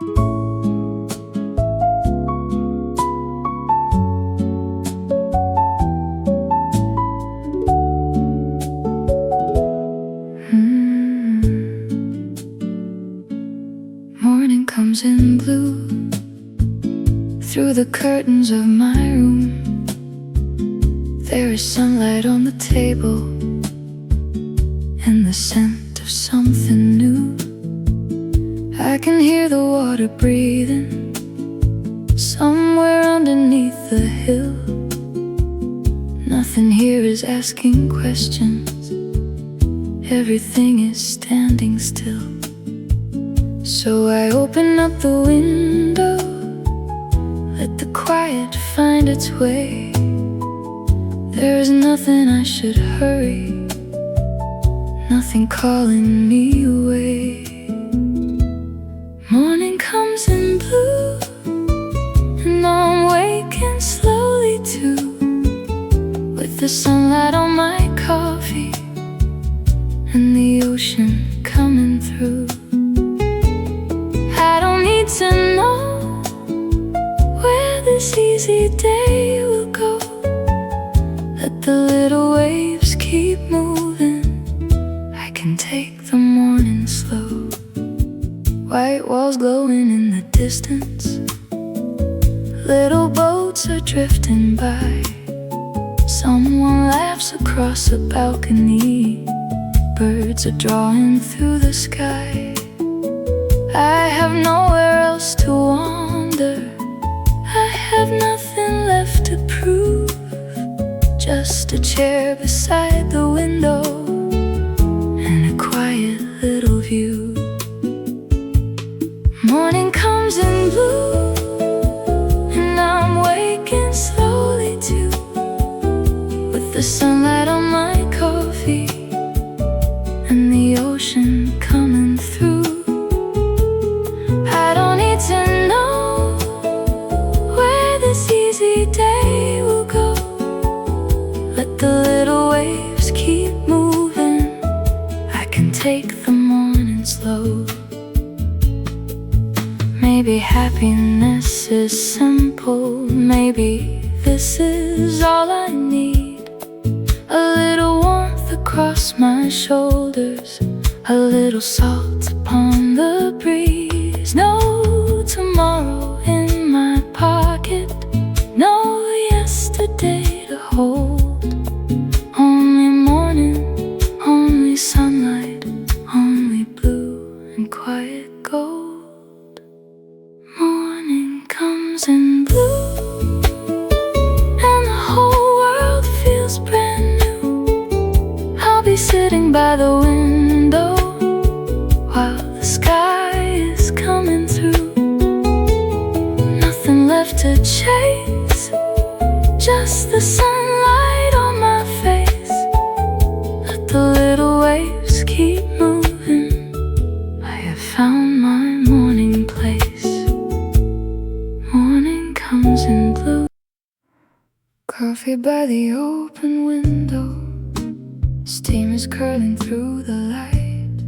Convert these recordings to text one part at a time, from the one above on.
Morning comes in blue through the curtains of my room. There is sunlight on the table and the scent of something new. I can hear the water breathing somewhere underneath the hill. Nothing here is asking questions. Everything is standing still. So I open up the window, let the quiet find its way. There is nothing I should hurry, nothing calling me away. Morning comes in blue, and I'm waking slowly too, with the sunlight on my coffee and the ocean coming through. I don't need to know where this easy day will go. Let the little waves keep moving. I can take the morning slow. White walls glowing in the distance. Little boats are drifting by. Someone laughs across a balcony. Birds are drawing through the sky. I have nowhere else to wander. I have nothing left to prove. Just a chair beside the window and a quiet little view. Morning comes in blue, and I'm waking slowly too, with the sunlight on my coffee and the ocean coming through. I don't need to know where this easy day will go. Let the little waves keep moving. I can take the morning slow. Maybe happiness is simple. Maybe this is all I need. A little warmth across my shoulders, a little salt upon the breeze. No tomorrow in my pocket, no yesterday to hold. Only morning, only sunlight, only blue and quiet gold. Morning comes in blue, and the whole world feels brand new. I'll be sitting by the window while the sky is coming through. Nothing left to chase, just the sunlight on my face. Let the little waves keep moving. I have found my morning place. Morning comes in blue. Coffee by the open window, steam is curling through the light.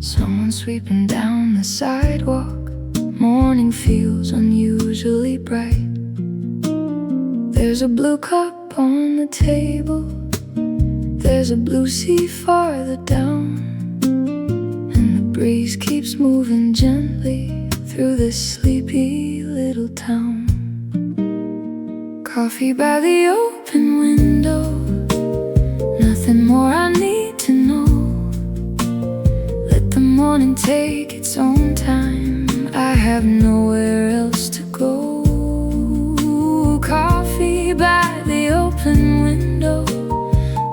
Someone sweeping down the sidewalk. Morning feels unusually bright. There's a blue cup on the table. There's a blue sea farther down, and the breeze keeps moving gently through this sleepy little town. Coffee by the open window, nothing more I need to know. Let the morning take its own time. I have nowhere else to go. Coffee by the open window,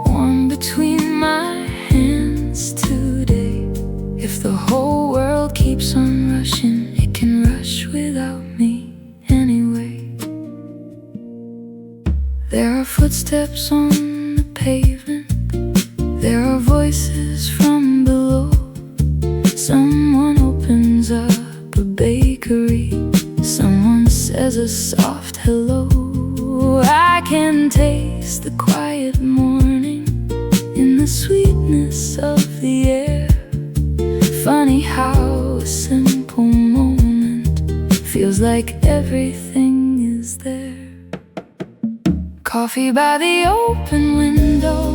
warm between my hands today. If the whole world keeps on rushing, it can rush without me anyway. There are footsteps on the pavement. There are voices from below. Someone opens up a bakery. Someone says a soft hello. I can taste the quiet morning in the sweetness of the air. Funny how a simple moment feels like everything is there. Coffee by the open window,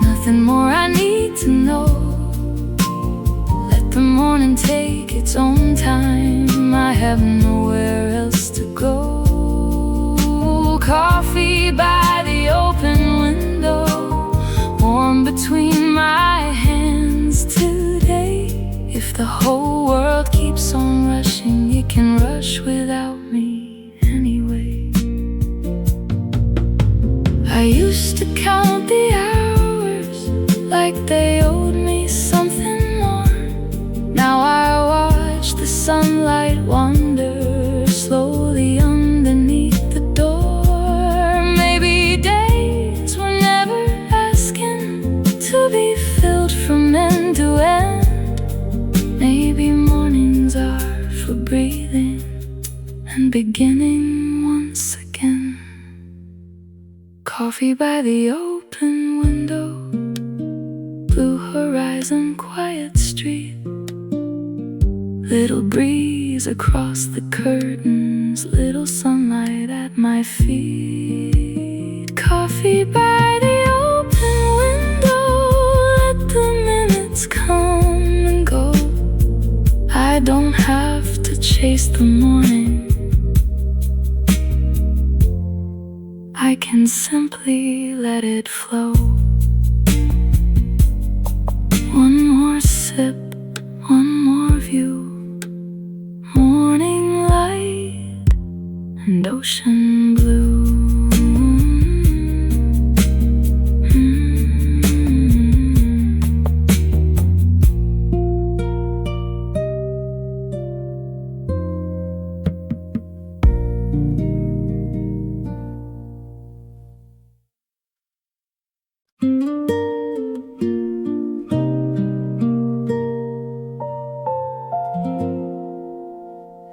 nothing more I need to know. Let the morning take its own time, I have nowhere else to go. Coffee by the open window, warm between my hands today. If the whole world keeps on rushing, it can rush without me anyway. I used to count the hours like they owed me something more. Now I watch the sunlight wander slowly underneath the door. Maybe days were never asking to be filled from end to end. Maybe mornings are for breathing and beginning once again. Coffee by the open window, blue horizon, quiet street, little breeze across the curtains, little sunlight at my feet. Coffee by the open window, let the minutes come and go. I don't have to chase the morning, I can simply let it flow. One more sip, one more view, morning light and ocean blue.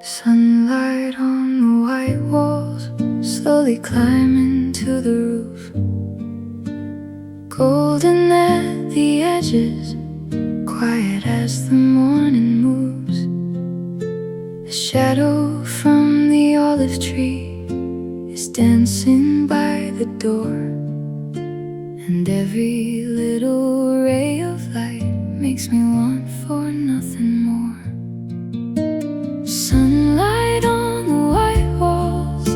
Sunlight on the white walls, slowly climbing to the roof. Golden at the edges, quiet as the morning moves. The shadow from the olive tree is dancing by the door, and every little ray of light makes me want for nothing more. Sunlight on the white walls,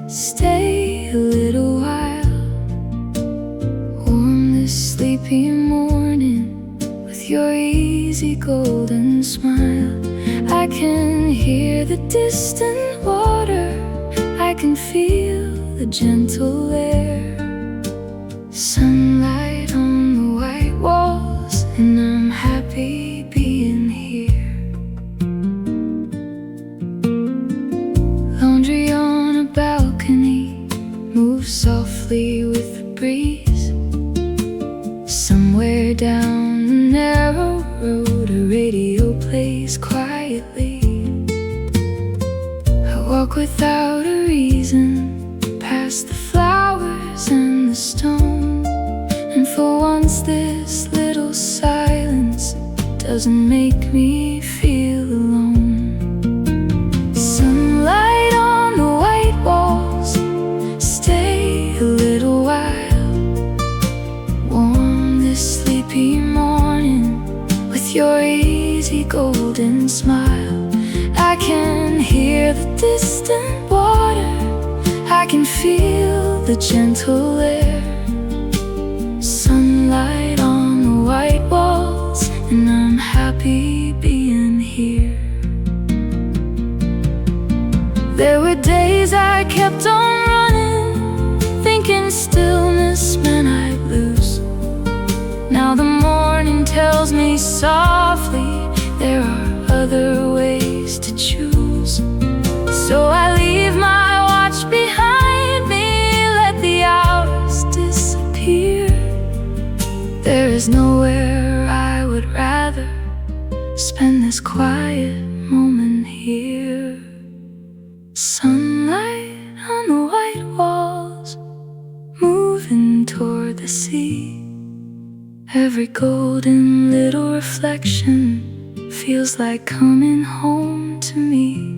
stay a little while. Warm this sleepy morning with your easy golden smile. I can hear the distant water, I can feel the gentle air. Sunlight on the white walls, and I'm happy being here. Laundry on a balcony moves softly with the breeze. Somewhere down the narrow road, a radio plays quietly. I walk without a reason, past the flowers and the stone, and for once this little silence doesn't make me feel alone. Sunlight on the white walls, stay a little while. Warm this sleepy morning with your easy golden smile. I can hear the distant water, I can feel the gentle air. Sunlight on the white walls, and I'm happy being here. There were days I kept on running, thinking stillness meant I'd lose. Now the morning tells me softly there are other ways to choose. So I leave my watch behind me, let the hours disappear. There is nowhere I would rather spend this quiet moment here. Sunlight on the white walls, moving toward the sea. Every golden little reflection feels like coming home to me.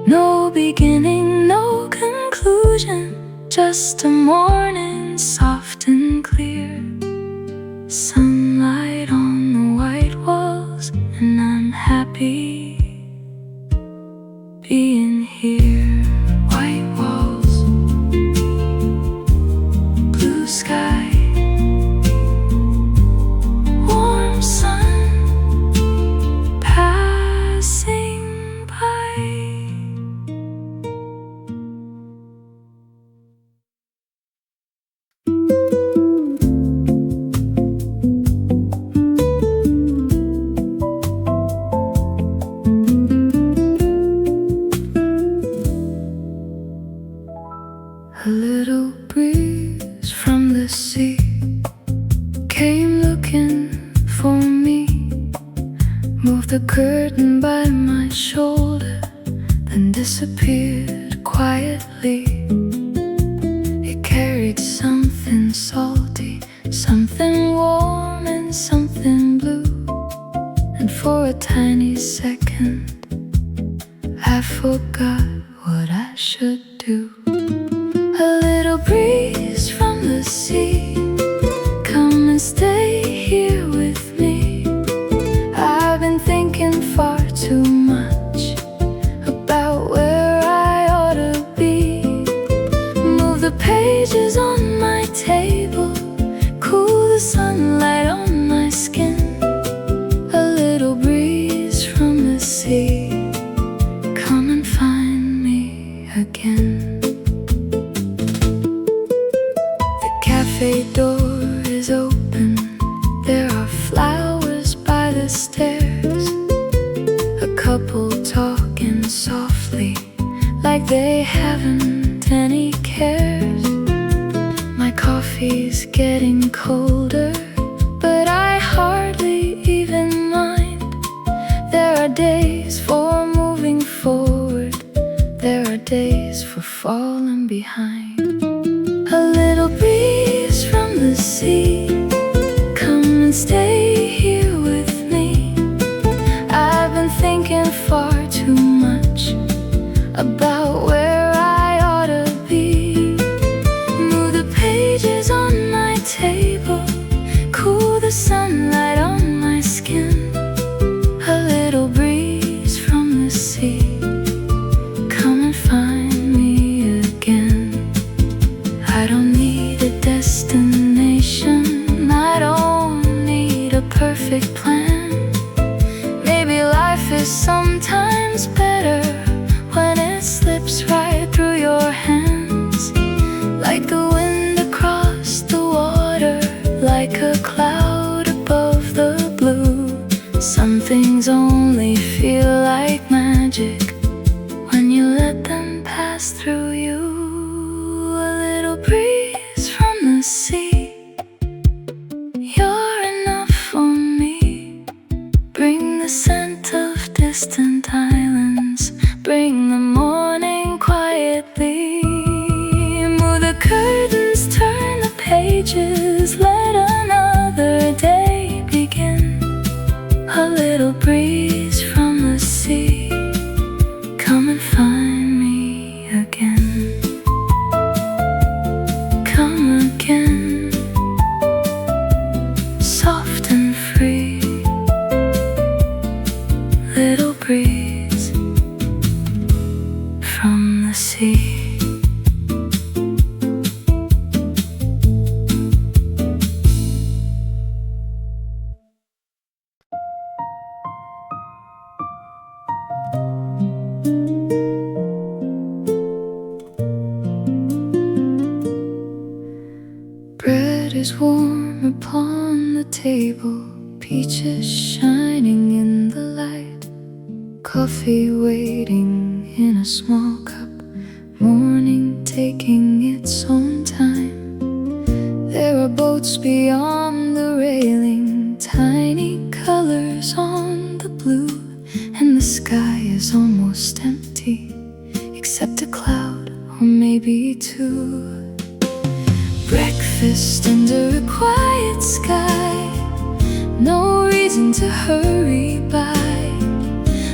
No beginning, no conclusion, just a morning soft and clear. Sunlight on the white walls, and I'm happy being here. White walls, blue sky, warm sun passing by. A little breeze from the sea came looking for me, moved the curtain by my shoulder, then disappeared quietly. It carried something salty, something warm and something blue, and for a tiny second I forgot what I should do. A little breeze from the sea, come and stay here with me. I've been thinking far too much about where I ought to be. Move the pages on my table, cool the sunlight on my skin. A little breeze from the sea, come and find me again. Cafe door is open, there are flowers by the stairs. A couple talking softly, like they haven't any cares. My coffee's getting colder, but I hardly even mind. There are days for moving forward, there are days for falling behind. A little breeze from the sea, come and stay here with me. I've been thinking far too much about where I ought to be. Move the pages on my table, cool the sunlight on my skin. A little breeze from the sea, come and find me again. I don't need a destination, I don't need a perfect plan. Maybe life is sometimes better when it slips right through your hands, like the wind across the water, like a cloud above the blue. Some things only feel like magic when you let them pass through you. A little breeze from the sea, you're enough for me. Bring the scent of distant islands, bring the morning quietly. Move the curtains, turn the pages, let another day begin. A little breeze from the sea, come and find me again. Come again, soft and free. Little breeze from the sea. Bread is warm upon the table, peaches shining in the light, coffee waiting in a small cup, morning taking its own time. There are boats beyond the railing, tiny colors on the blue, and the sky is almost empty, except a cloud or maybe two. Breakfast under a quiet sky, no reason to hurry by.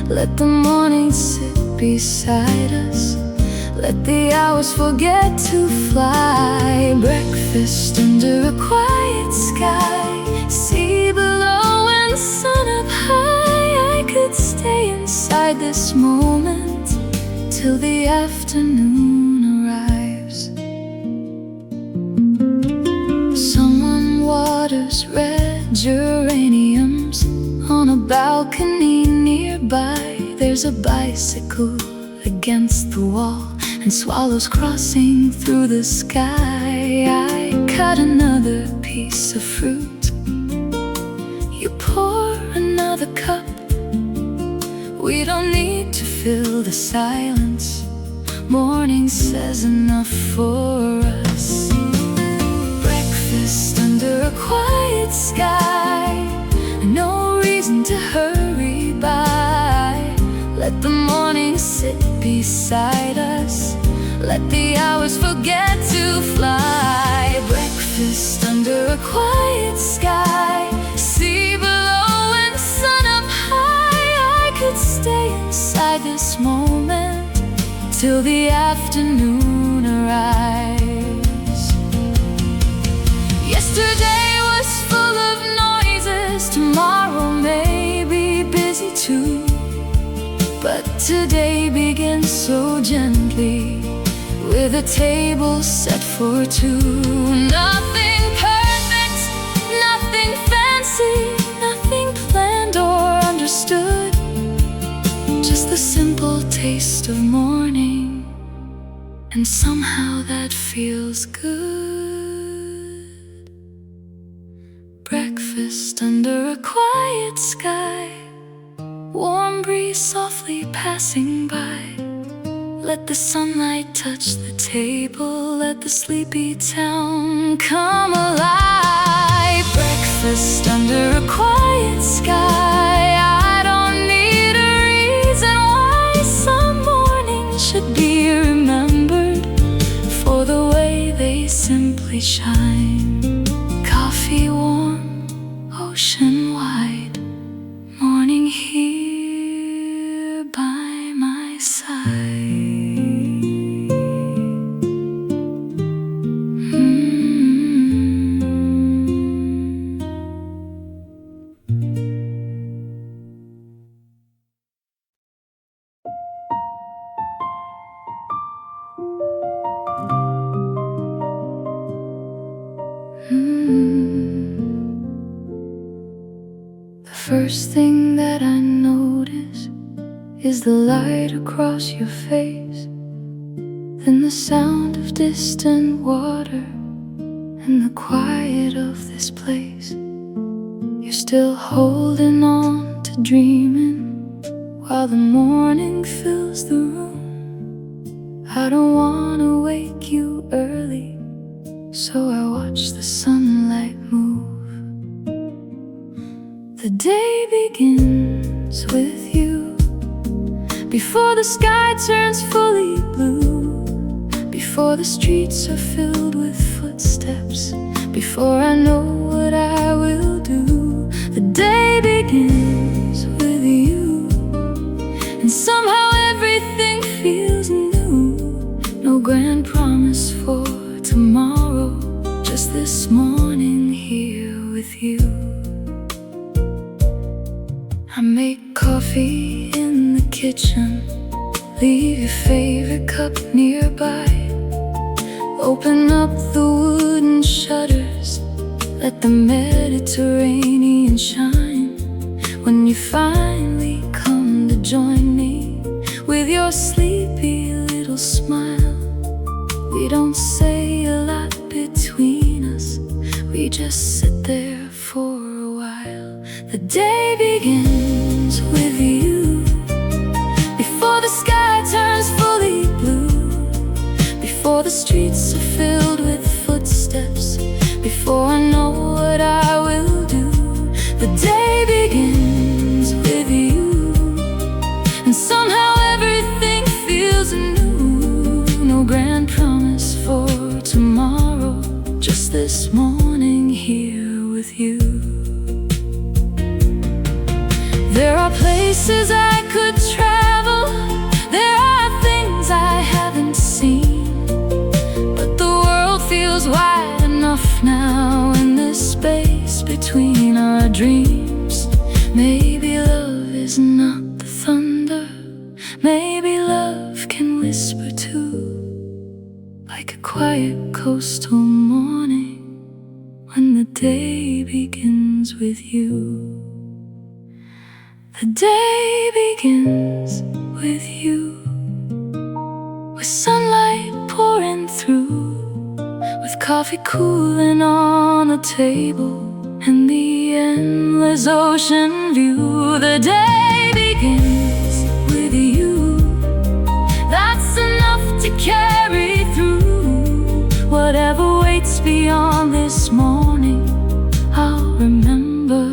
Let the morning sit beside us. Let the hours forget to fly. Breakfast under a quiet sky, sea below and sun up high. I could stay inside this moment till the afternoon arrives. Someone waters red geraniums on a balcony nearby. There's a bicycle against the wall and swallows crossing through the sky. I cut another piece of fruit. You pour another cup. We don't need to fill the silence. Morning says enough for us. Breakfast under a quiet sky. No reason to hurry by. Let the morning sit beside us. Let the hours forget to fly. Breakfast under a quiet sky, sea below and sun up high. I could stay inside this moment till the afternoon arrives. Yesterday was full of noises. Tomorrow may be busy too. But today begins so gently, with a table set for two. Nothing perfect, nothing fancy, nothing planned or understood. Just the simple taste of morning, and somehow that feels good. Breakfast under a quiet sky, warm breeze softly passing by. Let the sunlight touch the table. Let the sleepy town come alive. Breakfast under a quiet sky. I don't need a reason why some mornings should be remembered for the way they simply shine. Coffee warm, ocean wide, morning here by my side. The first thing that I notice is the light across your face, then the sound of distant water, and the quiet of this place. You're still holding on to dreaming while the morning fills the room. I don't wanna wake you early, so I watch the sunlight move. The day begins with you, before the sky turns fully blue, before the streets are filled with footsteps, before I know what I will do. The day begins with you, and somehow everything feels new. No grand promise for tomorrow, just this morning here with you. I make coffee in the kitchen, leave your favorite cup nearby. Open up the wooden shutters, let the Mediterranean shine. When you finally come to join me with your sleepy little smile, we don't say a lot between us, we just sit there for a while. The day begins with you, before the sky turns fully blue, before the streets are filled with footsteps, before I know what I will do. The day begins with you, and somehow everything feels new. No grand promise for tomorrow, just this morning here with you. There are places I could travel, there is not the thunder. Maybe love can whisper too, like a quiet coastal morning when the day begins with you. The day begins with you, with sunlight pouring through, with coffee cooling on the table and the endless ocean view. The day begins with you. That's enough to carry through whatever waits beyond this morning. I'll remember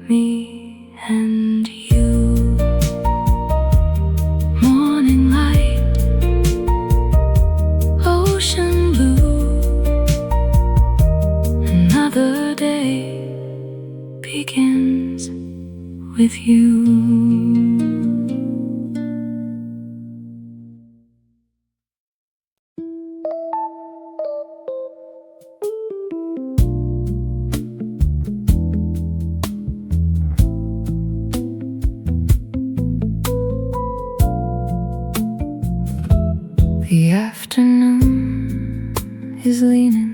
me and you. Morning light, ocean blue. Another day begins with you. The afternoon is leaning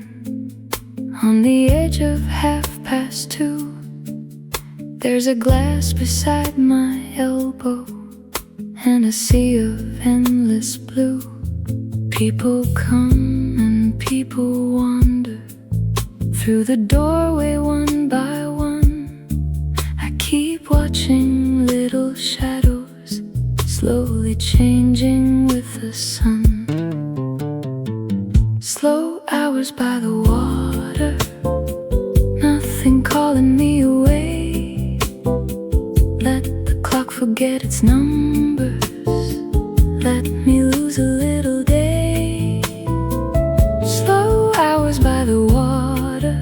on the edge of 2:30. There's a glass beside my elbow and a sea of endless blue. People come and people wander through the doorway one by one. I keep watching little shadows slowly changing with the sun. Slow hours by the water, nothing calling me away. Let the clock forget its numbers, let me lose a little day. Slow hours by the water,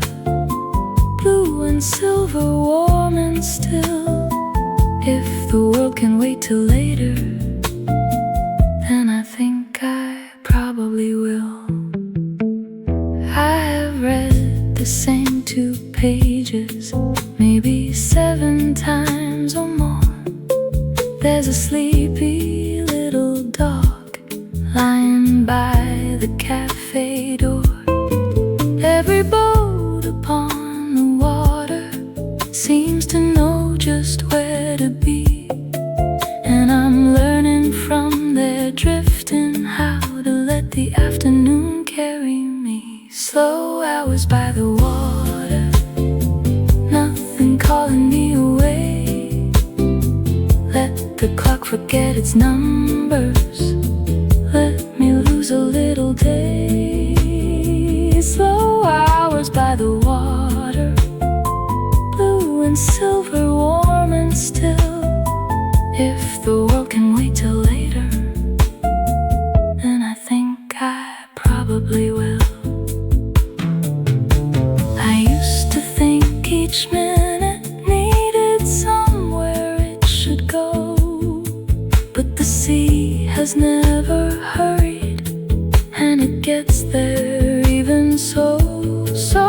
blue and silver, warm and still. If the world can wait till later, then I think I probably will. I have read the same 2 pages, maybe 7 times or more. There's a sleepy little dog lying by the cafe door. Every boat upon the water seems to know just where to be, and I'm learning from their drifting how to let the afternoon carry me. Slow hours by the water, nothing calling me away. Let the clock forget its numbers, let me lose a little day. Slow hours by the water, blue and silver, warm and still. If the world can wait till later, then I think I probably will. Each minute needed somewhere it should go, but the sea has never hurried, and it gets there even so. So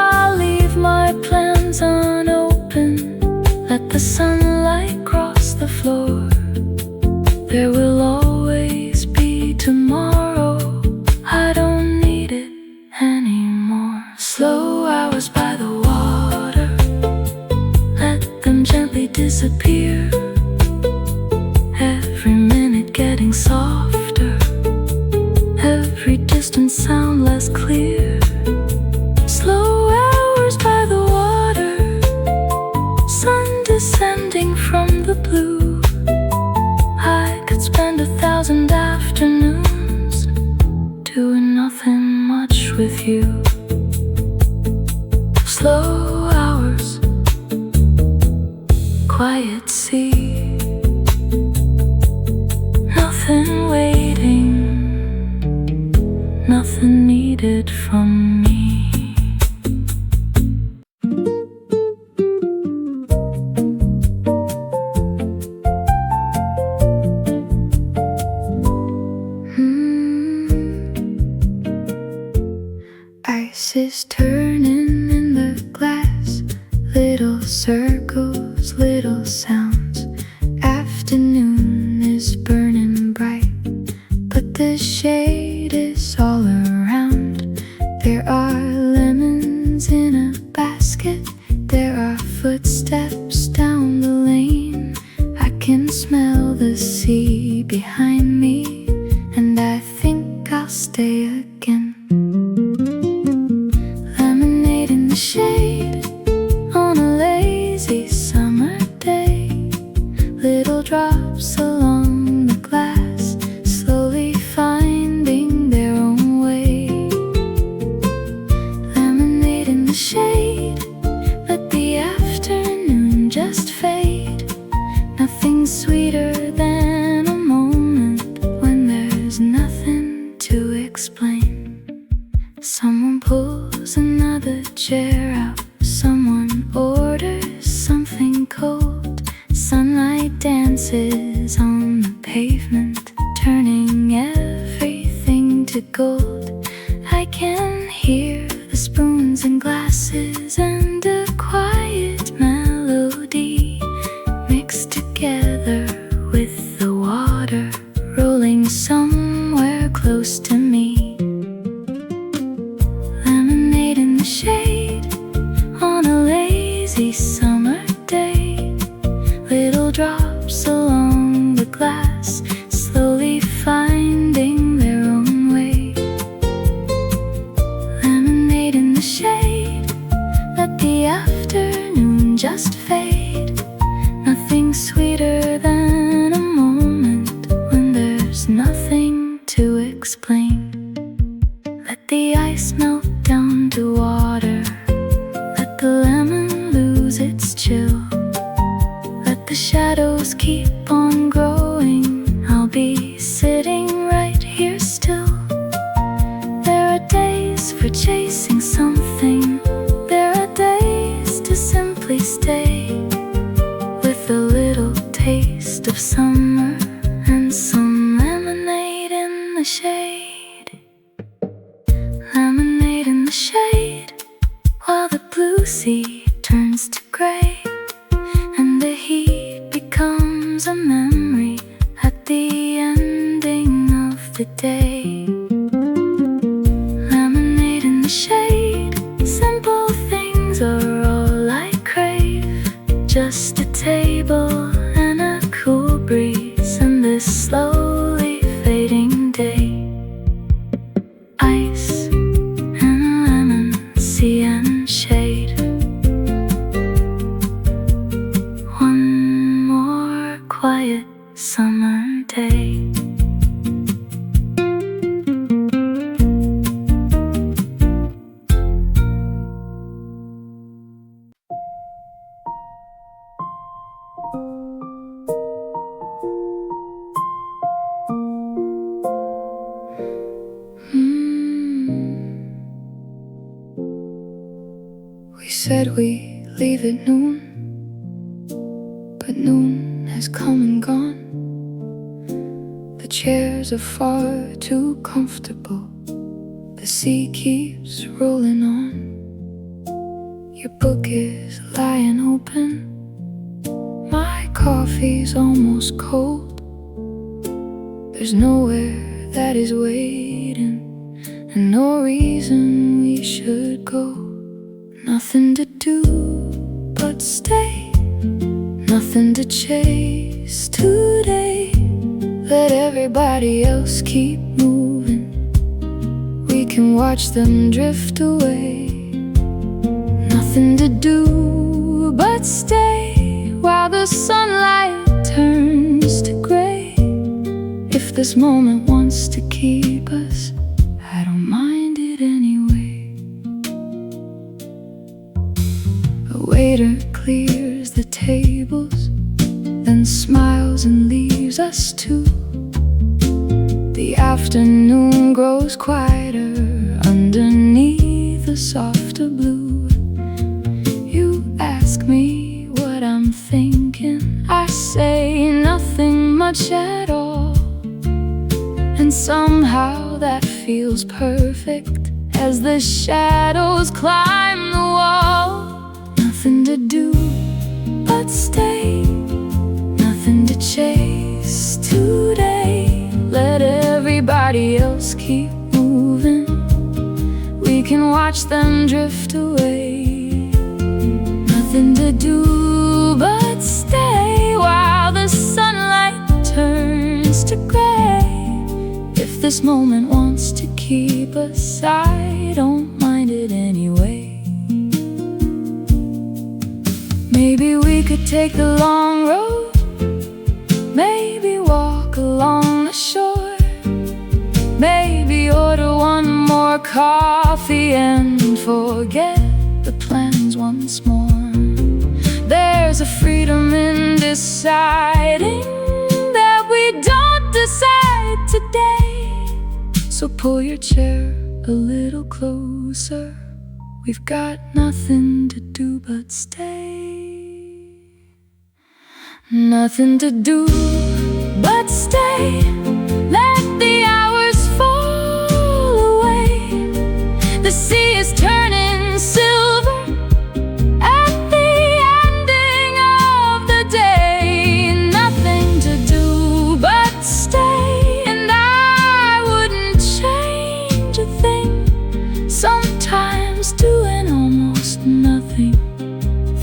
I'll leave my plans unopened, let the sunlight cross the floor. There will always be tomorrow, I don't need it anymore. Slow hours by the water, gently disappear. Every minute getting softer, every distant sound less clear. Slow hours by the water, sun descending from the blue. I could spend 1,000 afternoons doing nothing much with you. Slow hours, quiet sea, nothing waiting, nothing needed from me. Ice is turning in the glass, little circles, little sounds, can smell the sea behind me, and I think I'll stay again. Lemonade in the shade on a lazy summer day. Little drops along the glass, slowly finding their own way. Lemonade in the shade, let the afternoon just fade. Nothing's sweeter than a moment when there's nothing to explain. Someone pulls another chair out, someone orders something cold. Sunlight dances on the pavement, turning everything to gold. I can hear the spoons and glasses and a quiet melody mixed together with the water rolling somewhere close to me. Lemonade in the shade on a lazy summer day. Little drops along the glass, slowly finding their own way. Lemonade in the shade, let the afternoon just fade. Nothing sweeter than a moment when there's nothing to explain. Let the ice melt down to water, let the lemon lose its chill. Let the shadows keep on growing, I'll be sitting right here still. There are days for chasing something, there are days to simply stay, with a little taste of summer and some lemonade in the shade. Lemonade in the shade, while the blue sea turns to gray, and the heat becomes a memory at the ending of the day. Lemonade in the shade, simple things are all I crave. Just a table and a cool breeze and this slowly fading day. Ice and lemon, sea and shade. One more quiet summer day. We said we leave at noon, but noon has come and gone. The chairs are far too comfortable, the sea keeps rolling on. Your book is lying open, my coffee's almost cold. There's nowhere that is waiting, and no reason we should go. Nothing to do but stay, nothing to chase today. Let everybody else keep moving, we can watch them drift away. Nothing to do but stay while the sunlight turns to gray. If this moment wants to keep us, I don't mind it anyway. A waiter clears the tables, then smiles and leaves us too. The afternoon grows quieter underneath the softer blue. You ask me what I'm thinking, I say nothing much at all. And somehow that feels perfect as the shadows climb the wall. Nothing to do but stay, nothing to chase today. Let everybody else keep moving, we can watch them drift away. Nothing to do but stay while the sun this moment wants to keep us. I don't mind it anyway. Maybe we could take the long road, maybe walk along the shore, maybe order one more coffee and forget the plans once more. There's a freedom in deciding that we don't decide today. So pull your chair a little closer. We've got nothing to do but stay. Nothing to do but stay. Let the hours fall away. The sea is turning silver at the ending of the day. Nothing to do but stay, and I wouldn't change a thing. Sometimes doing almost nothing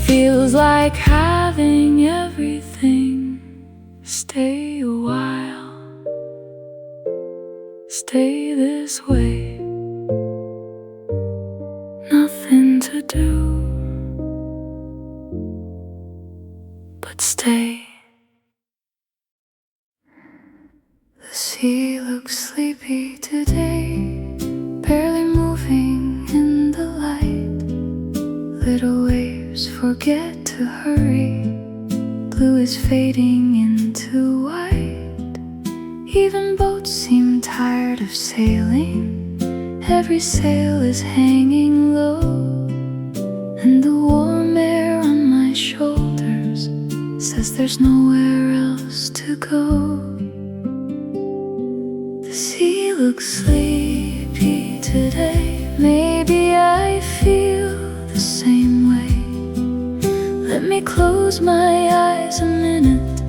feels like having everything. Stay a while, stay this way. Nothing to do but stay. The sea looks sleepy today, barely moving in the light. Little waves forget to hurry. Blue is fading into white. Even boats seem tired of sailing. Every sail is hanging low, and the warm air on my shoulders says there's nowhere else to go. The sea looks sleepy today. Maybe I feel the same way. Let me close my eyes a minute.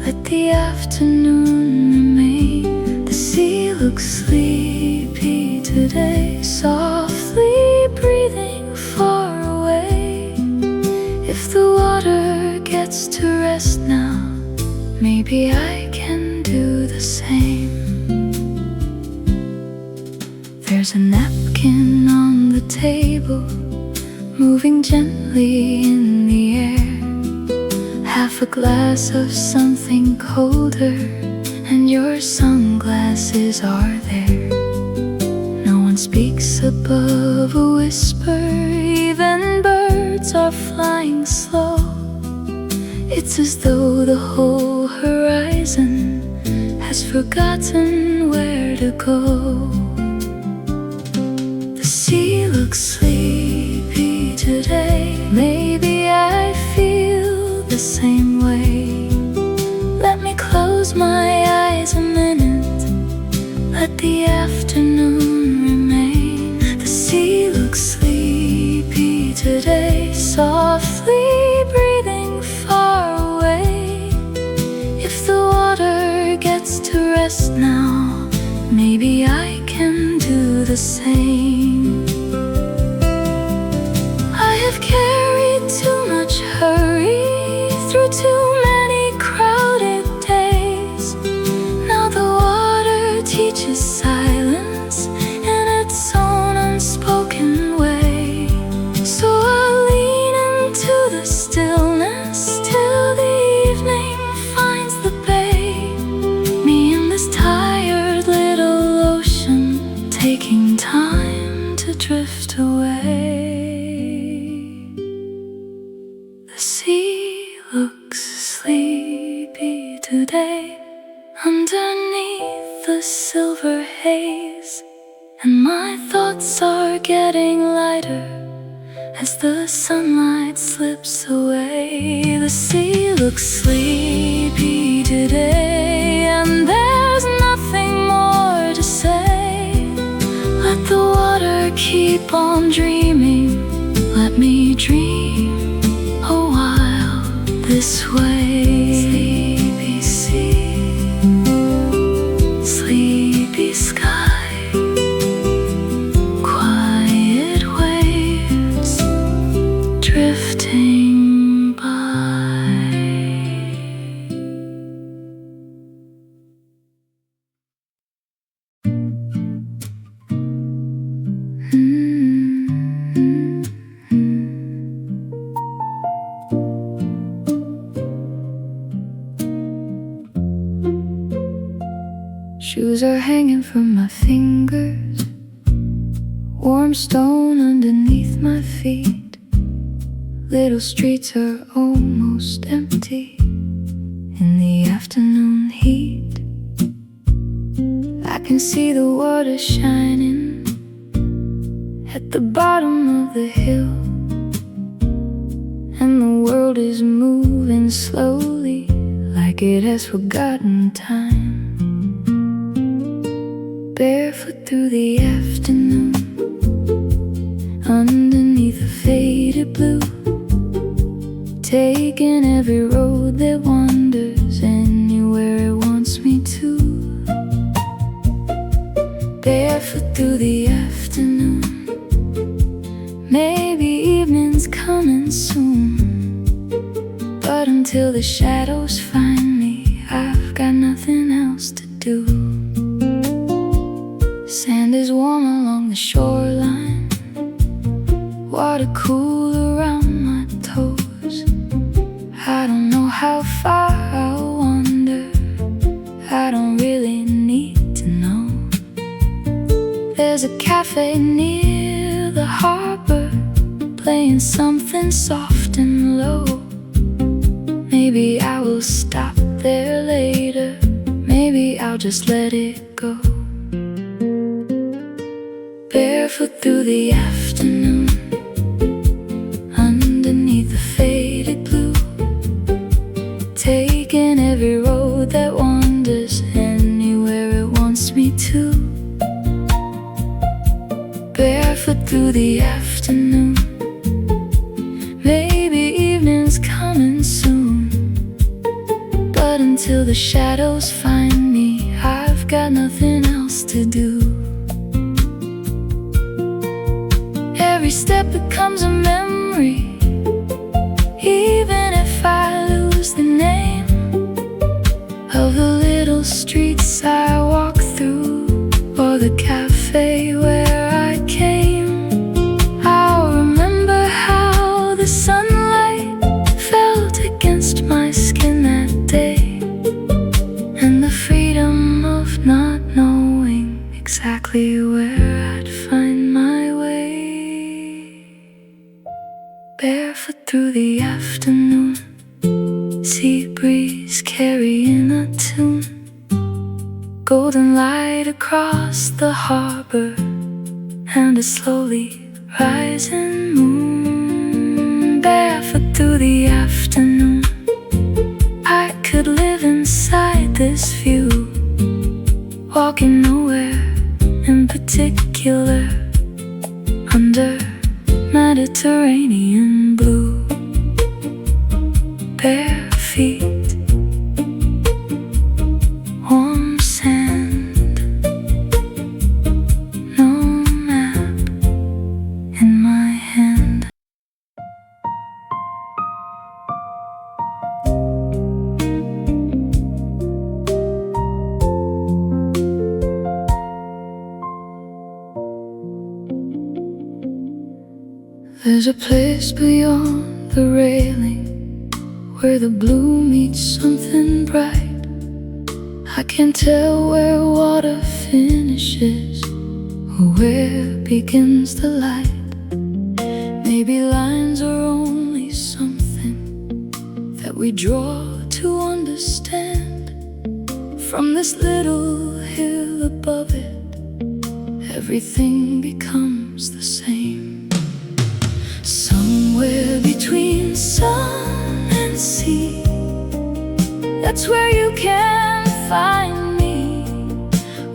Let the afternoon remain. The sea looks sleepy today, softly breathing far away. If the water gets to rest now, maybe I can do the same. There's a napkin on the table, moving gently in the air. Half a glass of something colder, and your sunglasses are there. No one speaks above a whisper, even birds are flying slow. It's as though the whole horizon has forgotten where to go. The sea looks sleepy today. Maybe I feel the same way. Let me close my eyes a minute. Let the afternoon remain. The sea looks sleepy today, softly breathing far away. If the water gets to rest now, maybe I can do the same. I have carried too much hurry through too many crowded days. Now the water teaches silence in its own unspoken way. So I'll lean into the stillness till the evening finds the bay. Me and this tired little ocean, taking time to drift away. The sea looks sleepy today underneath the silver haze, and my thoughts are getting lighter as the sunlight slips away. The sea looks sleepy today, and there's nothing more to say. Let the water keep on dreaming. Let me dream a while this way. Sleepy sea, sleepy sky, quiet waves drifting by. Shoes are hanging from my fingers, warm stone underneath my feet. Little streets are almost empty in the afternoon heat. I can see the water shining at the bottom of the hill, and the world is moving slowly like it has forgotten time. Barefoot through the afternoon, underneath a faded blue, taking every road that wanders anywhere it wants me to. Barefoot through the afternoon, maybe evening's coming soon, but until the shadows find me, I've got nothing else to do. Sand is warm along the shoreline, water cool around my toes. I don't know how far I'll wander, I don't really need to know. There's a cafe near the harbor, playing something soft and low. Maybe I will stop there later, maybe I'll just let it go. Barefoot through the afternoon, underneath the faded blue, taking every road that wanders anywhere it wants me to. Barefoot through the afternoon, maybe evening's coming soon, but until the shadows find me, I've got nothing else to do. Every step becomes a memory, even if I lose the name of the little streets I walk through, or the cafe where I came. I'll remember how the sunlight felt against my skin that day, and the freedom of not knowing exactly where I'd find my way. Barefoot through the afternoon, sea breeze carrying a tune, golden light across the harbor, and a slowly rising moon. Barefoot through the afternoon, I could live inside this view, walking nowhere in particular, under Mediterranean blue. Bare feet, warm sand, no map in my hand. There's a place beyond the railing where the blue meets something bright. I can't tell where water finishes or where begins the light. Maybe lines are only something that we draw to understand. From this little hill above it, everything becomes the same. Somewhere between sun and sea, that's where you can find me,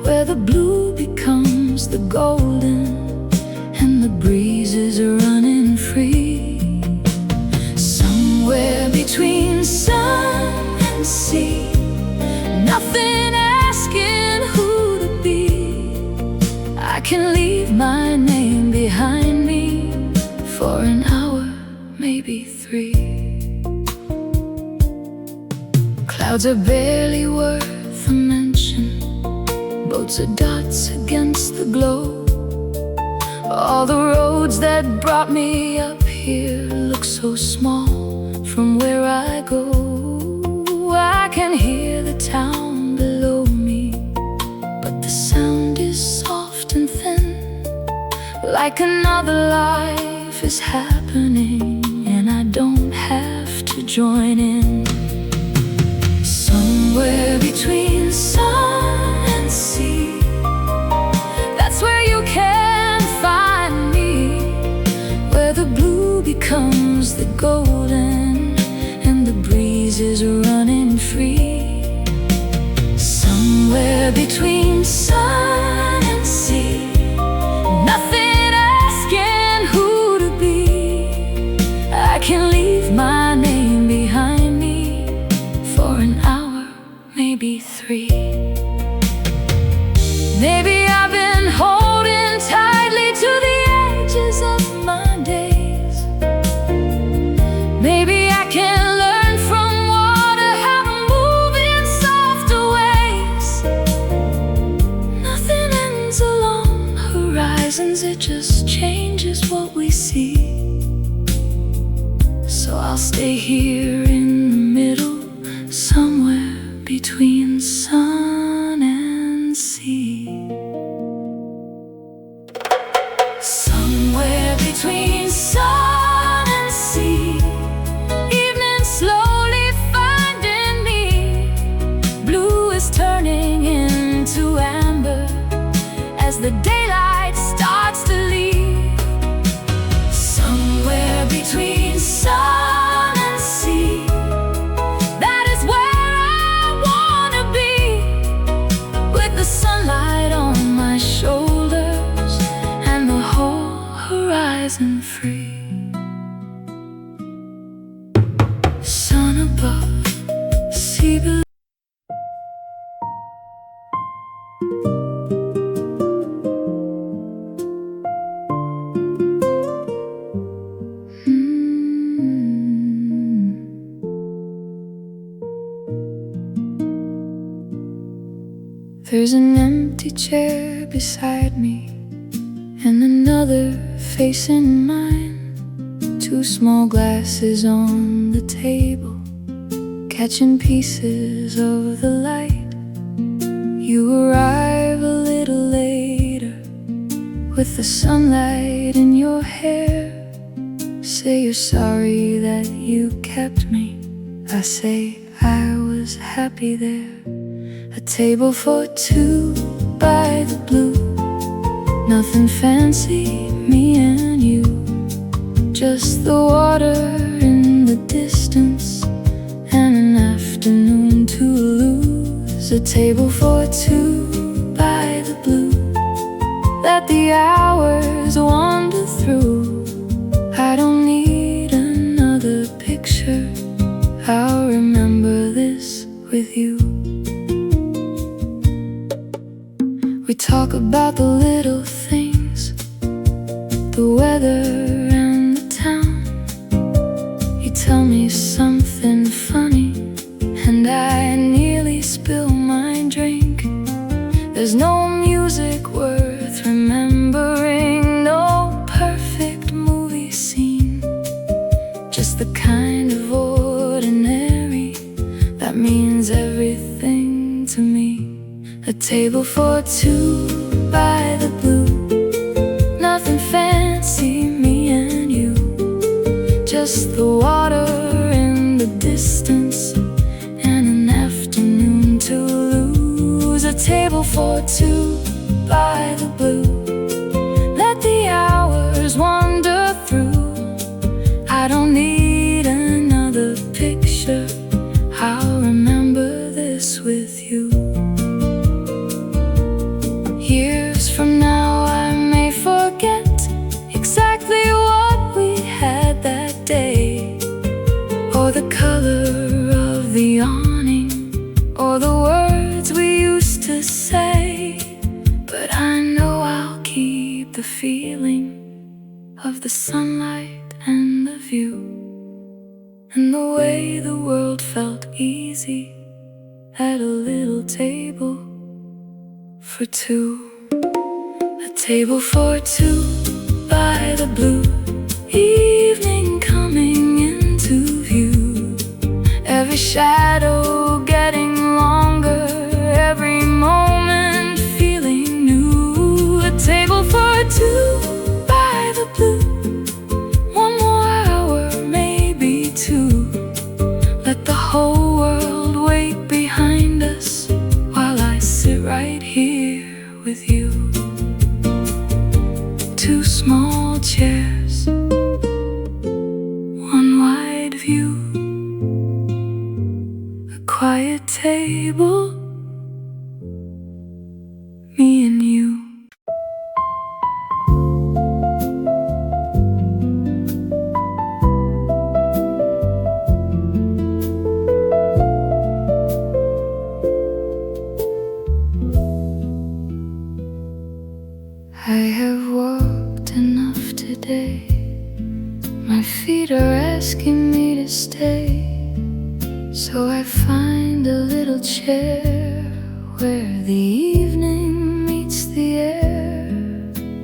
where the blue becomes the golden and the breezes are running free. Somewhere between sun and sea, nothing asking who to be. I can leave my name behind me for an hour, maybe 3. Clouds are barely worth a mention, boats are dots against the glow. All the roads that brought me up here look so small from where I go. I can hear the town below me, like another life is happening, and I don't have to join in. Somewhere between sun and sea, that's where you can find me, where the blue becomes the golden and the breeze is running free. Somewhere between sun and sea, nothing asking who to be. I can leave my name behind me for an hour, maybe 3. Maybe I've been holding tightly to the edges of my days. Maybe I can learn from water how to move in softer ways. Nothing ends along horizons, it just changes what we see. So I'll stay here in the middle, somewhere between sun and sea. Somewhere between sun and sea, evening slowly finding me. Blue is turning into amber as the daylight starts to leave. Somewhere between sun and sea, that is where I wanna be, with the sunlight on my shoulders and the whole horizon free. Sun above, sea below. There's an empty chair beside me and another face in mine. 2 small glasses on the table, catching pieces of the light. You arrive a little later with the sunlight in your hair. Say you're sorry that you kept me. I say I was happy there. A table for 2 by the blue, nothing fancy, me and you. Just the water in the distance and an afternoon to lose. A table for 2 by the blue, let the hours wander through. I don't need another picture, I'll remember this with you. We talk about the little things, the weather and the town. You tell me something funny and I nearly spill my drink. There's no music worth remembering, no perfect movie scene, just the kind of ordinary that means everything to me. A table for 2 by the blue, nothing fancy, me and you. Just the water in the distance and an afternoon to lose. A table for 2 by the blue, let the hours wander through. I don't need another picture, I'll remember this with you. Years from now I may forget exactly what we had that day, or the color of the awning, or the words we used to say. But I know I'll keep the feeling of the sunlight and the view, and the way the world felt easy at a little table for 2. A table for 2 by the blue, evening coming into view. Every shadow getting longer, every moment feeling new. A table for 2 by by a table, me and you. I have walked enough today. My feet are asking me to stay. So I find a little chair where the evening meets the air.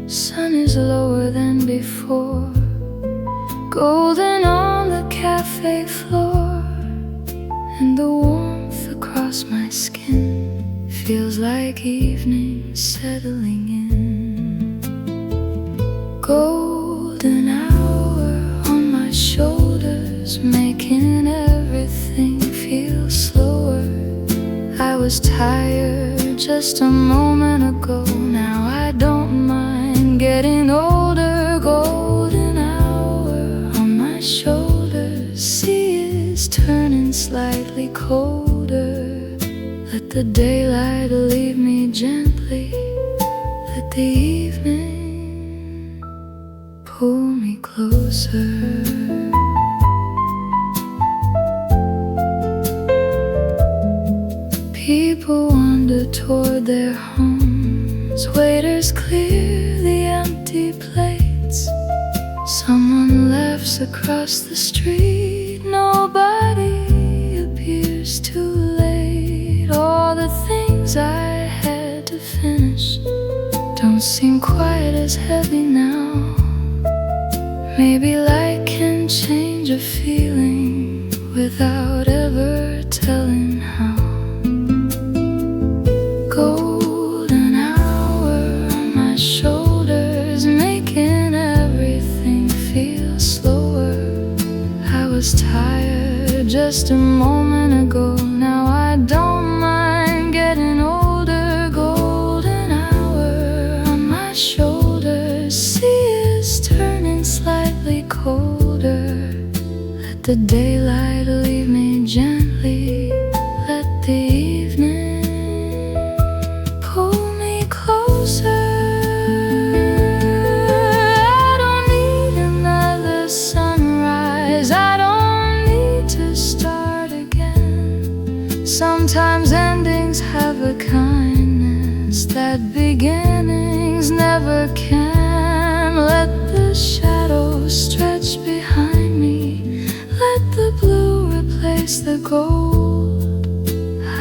Sun is lower than before, golden on the cafe floor, and the warmth across my skin feels like evening settling in. Golden hour on my shoulders, making everything feel slower. I was tired just a moment ago, now I don't mind getting older. Golden hour on my shoulders, sea is turning slightly colder. Let the daylight leave me gently, let the evening pull me closer. People wander toward their homes, waiters clear the empty plates. Someone laughs across the street, nobody appears too late. All the things I had to finish don't seem quite as heavy now. Maybe light can change a feeling without ever telling how. Golden hour on my shoulders, making everything feel slower. I was tired just a moment ago, now I don't mind getting older. Golden hour on my shoulders, sea is turning slightly colder. Let the daylight leave me gently, let the evening pull me closer. I don't need another sunrise, I don't need to start again. Sometimes endings have a kindness that beginnings never can. Let the shadows stretch behind me, let the blue replace the gold.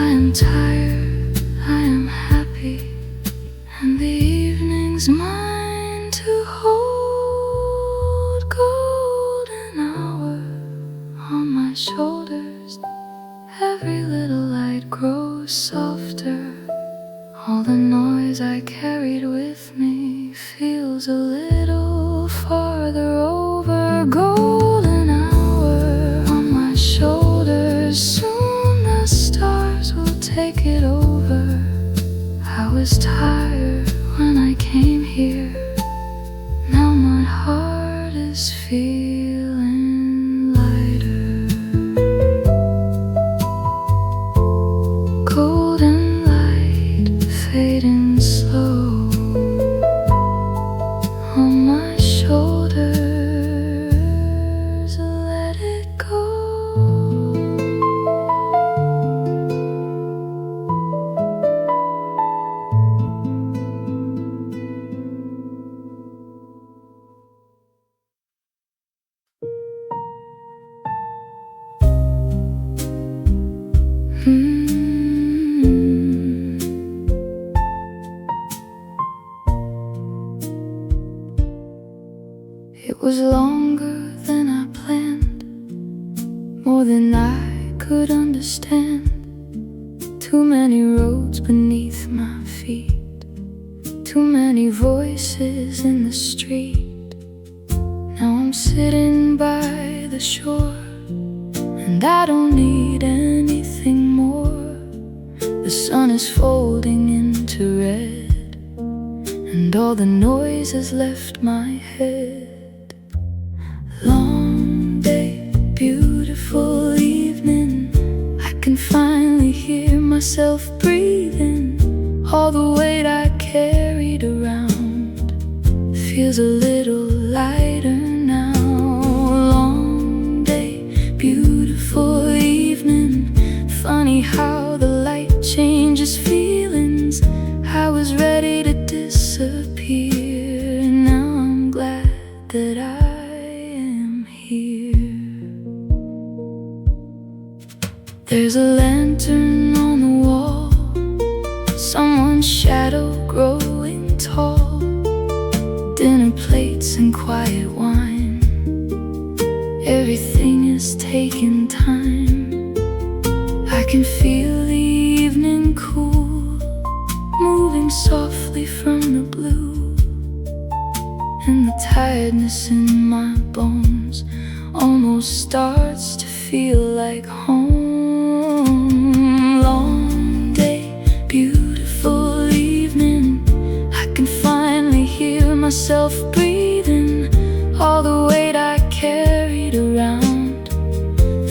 I am tired, I am happy, and the evening's mine to hold. Golden hour on my shoulders, every little light grows softer. All the noise I carried with me feels a little farther over. Golden hour on my shoulders, soon the stars will take it over. I was tired when I came here, now my heart is feeling lighter. Golden light fading slow on my shoulders, let it go. It was longer than I planned, more than I could understand. Too many roads beneath my feet, too many voices in the street. Now I'm sitting by the shore, and I don't need anything more. The sun is folding into red, and all the noise has left my head. Long day, beautiful evening, I can finally finally hear myself breathing. All the weight I carried around feels a little lighter now. Long day, beautiful evening. Funny how the light changes feelings. I was ready to disappear. Now I'm glad that I am here. There's a lantern on the wall, someone's shadow growing tall. Dinner plates and quiet wine, everything is taking time. I can feel the evening cool, moving softly from the blue. And the tiredness in my bones almost starts to feel like home. Long day, beautiful evening. I can finally hear myself breathing. All the weight I carried around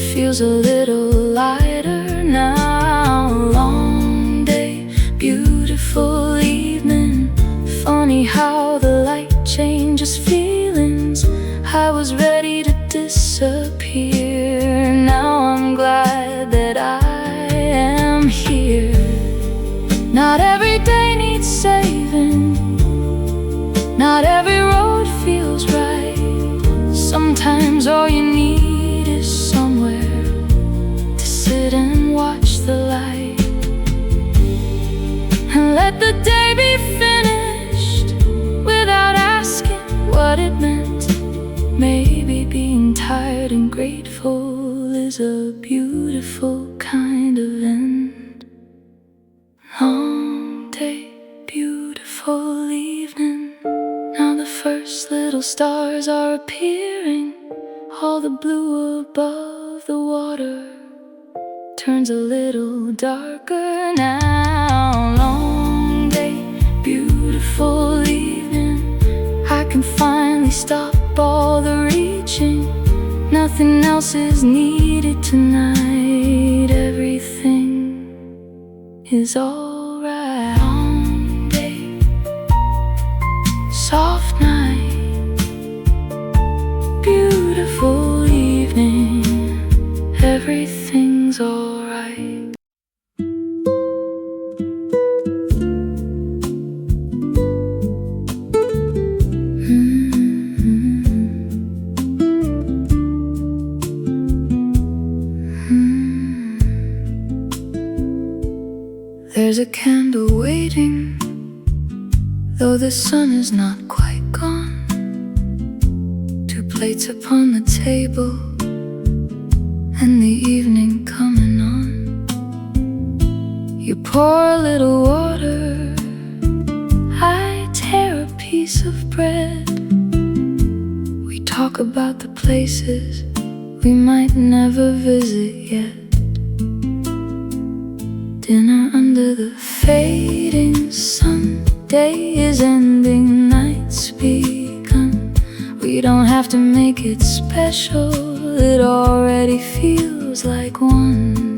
feels a little lighter now. Long day, beautiful evening. Funny how the light changes feelings. I was ready to disappear. Now I'm glad that I am here. Not every day needs saving, not every road feels right. Sometimes all you need is somewhere to sit and watch the light. And let the day be finished without asking what it meant. Maybe being tired and grateful is a beautiful kind of end. Long day, beautiful evening. Now the first little stars are appearing. All the blue above the water turns a little darker now. Long day, beautiful evening. I can finally stop all the reaching. Nothing else is needed tonight. Everything is alright. Long day, soft night, beautiful evening. Everything's alright. There's a candle waiting, though the sun is not quite gone. 2 plates upon the table, and the evening coming on. You pour a little water, I tear a piece of bread. We talk about the places we might never visit yet. Dinner under the fading sun. Day is ending, night's begun. We don't have to make it special, it already feels like one.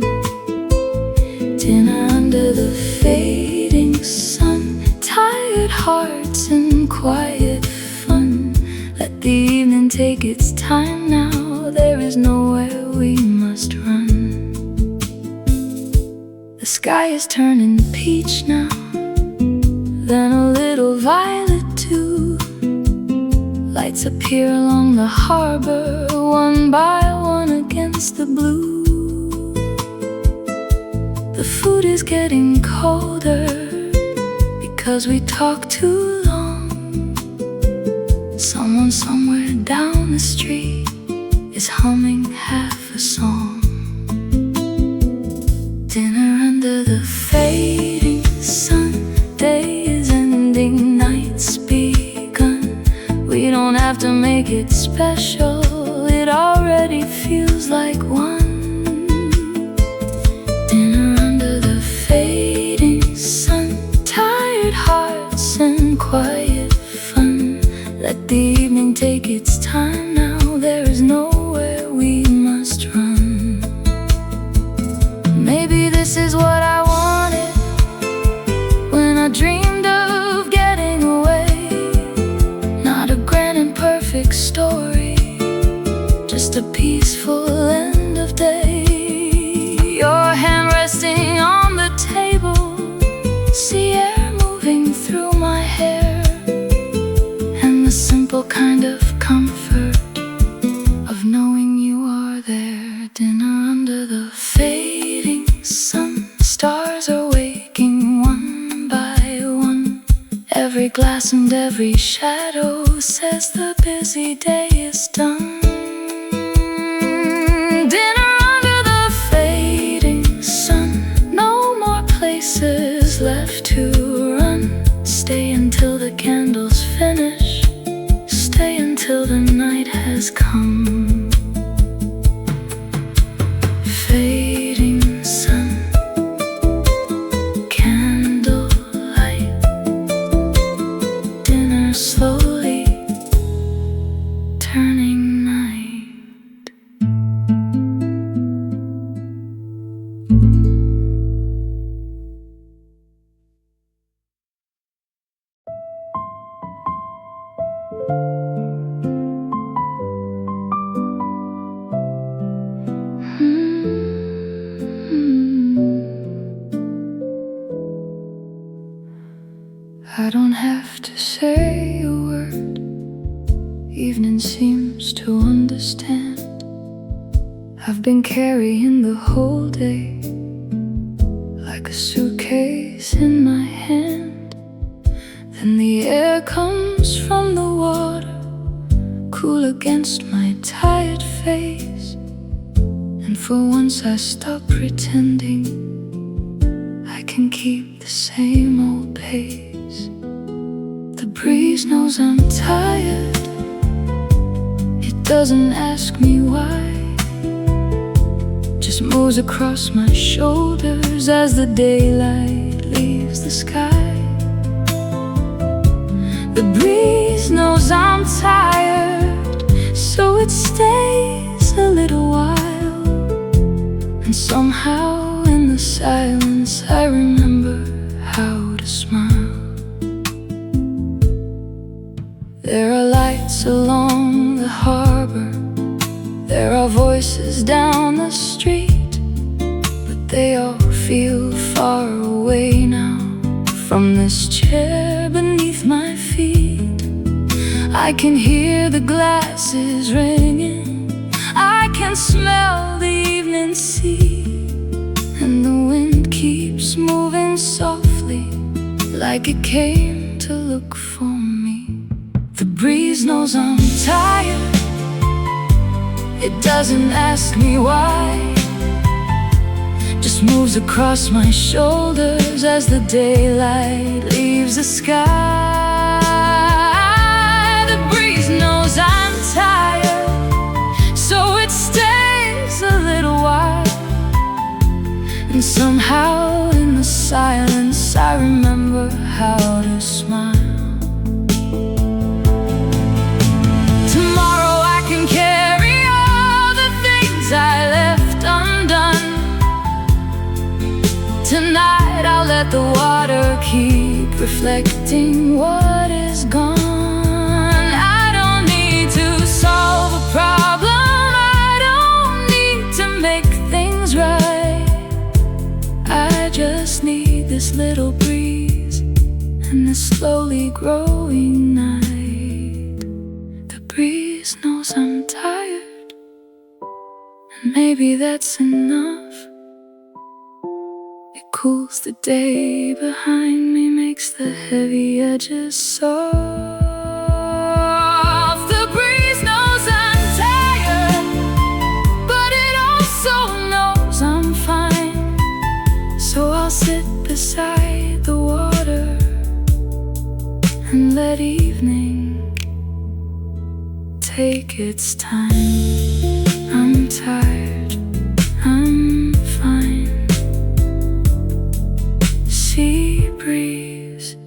Dinner under the fading sun. Tired hearts and quiet fun. Let the evening take its time now. There is nowhere we must run. The sky is turning peach now, then a little violet too. Lights appear along the harbor, one by one against the blue. The food is getting colder because we talk too long. Someone somewhere down the street is humming half a song. Dinner under the fading sun. Day is ending, night's begun. We don't have to make it special, it already feels like one. Dinner under the fading sun. Tired hearts and quiet fun. Let the evening take its time now. There is nowhere we must run. Maybe this is simple kind of comfort of knowing you are there. Dinner under the fading sun, stars are waking one by one. Every glass and every shadow says the busy day is done. Dinner under the fading sun, no more places left to run. Stay until the candles finish, stay until the night has come. Fading sun, candlelight, dinner slowly turning night. I don't have to say a word, evening seems to understand. I've been carrying the whole day like a suitcase in my hand. Then the air comes from the water, cool against my tired face. And for once I stop pretending I can keep the same old pace. The breeze knows I'm tired, it doesn't ask me why, just moves across my shoulders as the daylight leaves the sky. The breeze knows I'm tired, so it stays a little while. And somehow in the silence I remember how to smile. There are lights along the harbor, there are voices down the street, but they all feel far away now from this chair beneath my feet. I can hear the glasses ringing, I can smell the evening sea, and the wind keeps moving softly like it came to look for me. The breeze knows I'm tired, it doesn't ask me why, just moves across my shoulders as the daylight leaves the sky. The breeze knows I'm tired, so it stays a little while. And somehow in the silence I remember how to smile. Tonight I'll let the water keep reflecting what is gone. I don't need to solve a problem, I don't need to make things right. I just need this little breeze and this slowly growing night. The breeze knows I'm tired, and maybe that's enough. Cools the day behind me, makes the heavy edges soft. The breeze knows I'm tired, but it also knows I'm fine. So I'll sit beside the water and let evening take its time. I'm tired, I'm fine. Sea breeze,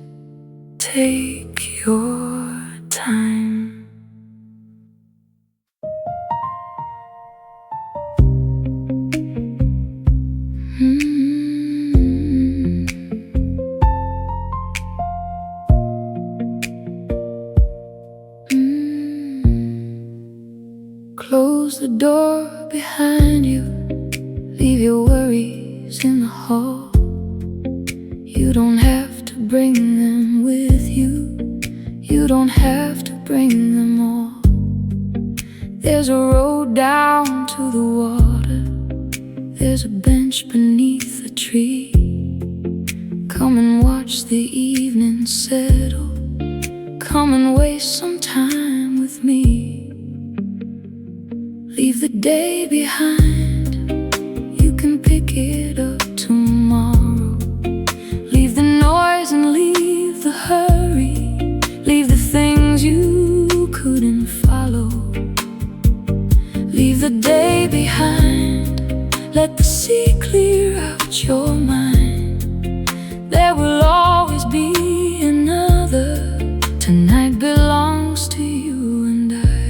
take your time. Close the door behind you, leave your worries in the hall. You don't have to bring them with you, you don't have to bring them all. There's a road down to the water. There's a bench beneath a tree. Come and watch the evening settle. Come and waste some time with me. Leave the day behind. You can pick it up tomorrow. Leave the noise and leave the hurry. Leave the things you couldn't follow. Leave the day behind. Let the sea clear out your mind. There will always be another. Tonight belongs to you and I.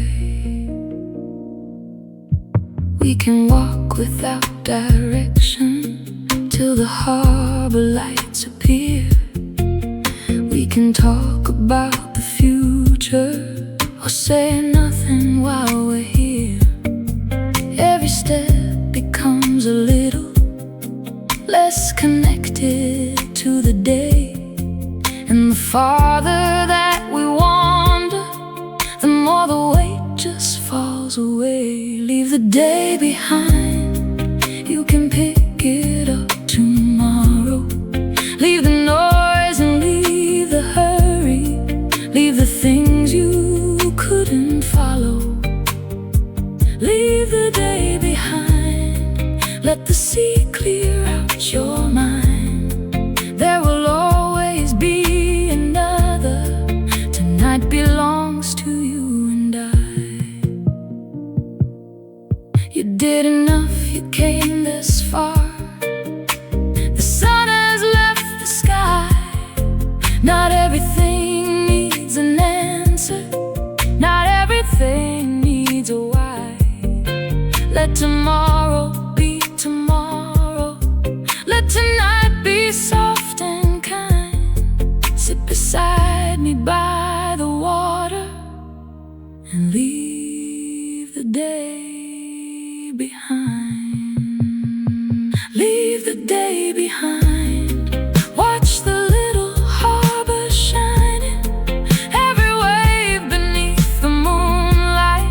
We can walk without direction till the harbor lights appear. We can talk about the future or say nothing while we're here. Every step becomes a little less connected to the day. And the farther that we wander, the more the weight just falls away. Leave the day behind. You can pick it up tomorrow. Leave the noise and leave the hurry. Leave the things you couldn't follow. Leave the day behind. Let the sea clear out your mind. There will always be another. Tonight belongs to you and I. You did enough, you came this far. The sun has left the sky. Not everything needs an answer. Not everything needs a why. Let tomorrow be tomorrow. Let tonight be soft and kind. Sit beside me by the water and leave the day behind. Leave the day behind. Watch the little harbor shining. Every wave beneath the moonlight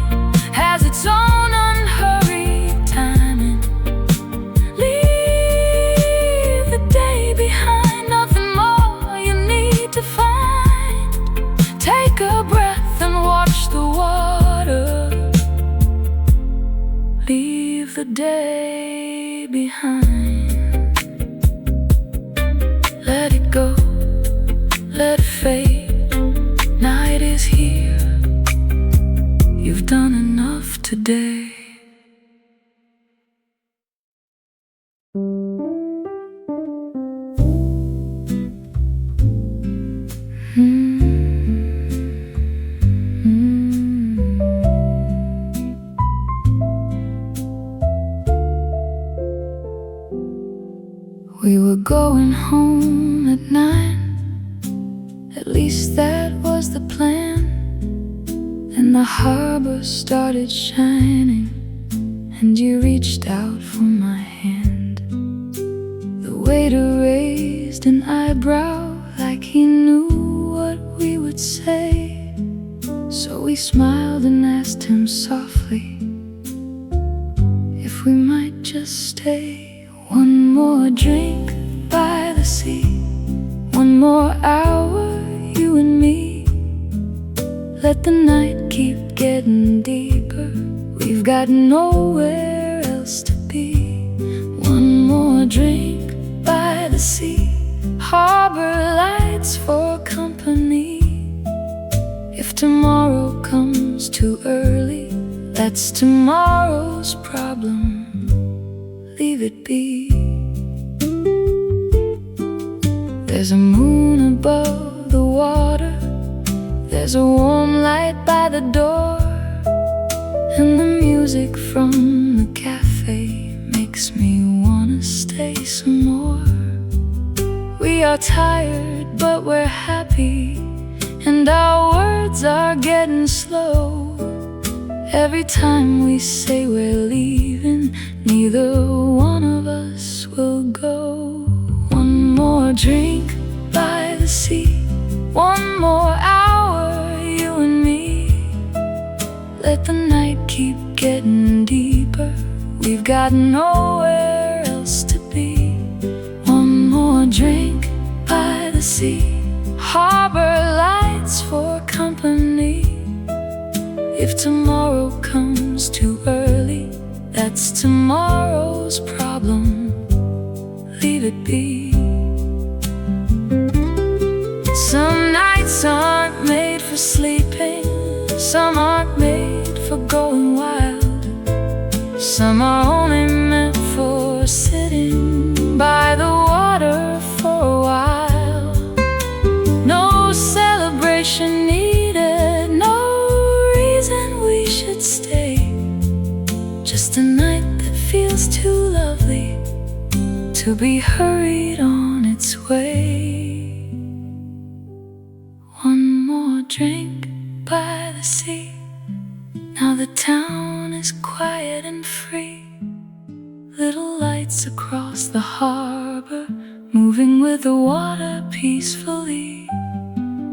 has its own unhurried timing. Leave the day behind. Nothing more you need to find. Take a breath and watch the water. Leave the day behind. Let it go, let it fade. Night is here. You've done enough today. We were going home at 9. At least that was the plan. And the harbor started shining, and you reached out for my hand. The waiter raised an eyebrow like he knew what we would say. So we smiled and asked him softly if we might just stay. One more drink by the sea. One more hour, you and me. Let the night keep getting deeper. We've got nowhere else to be. One more drink by the sea. Harbor lights for company. If tomorrow comes too early, that's tomorrow's problem. Leave it be. There's a moon above the water. There's a warm light by the door. And the music from the cafe makes me wanna stay some more. We are tired, but we're happy, and our words are getting slow. Every time we say we're leaving, neither one of us will go. One more drink by the sea. One more hour, you and me. Let the night keep getting deeper. We've got nowhere else to be. One more drink by the sea. Harbor lights for company. If tomorrow comes too early, that's tomorrow's problem. Leave it be. Some nights aren't made for sleeping. Some aren't made for going wild. Some are only meant for sitting by the water for a while. No celebration needed, no reason we should stay. Just a night that feels too lovely to be hurried on its way. One more drink by the sea. Now the town is quiet and free. Little lights across the harbor, moving with the water peacefully.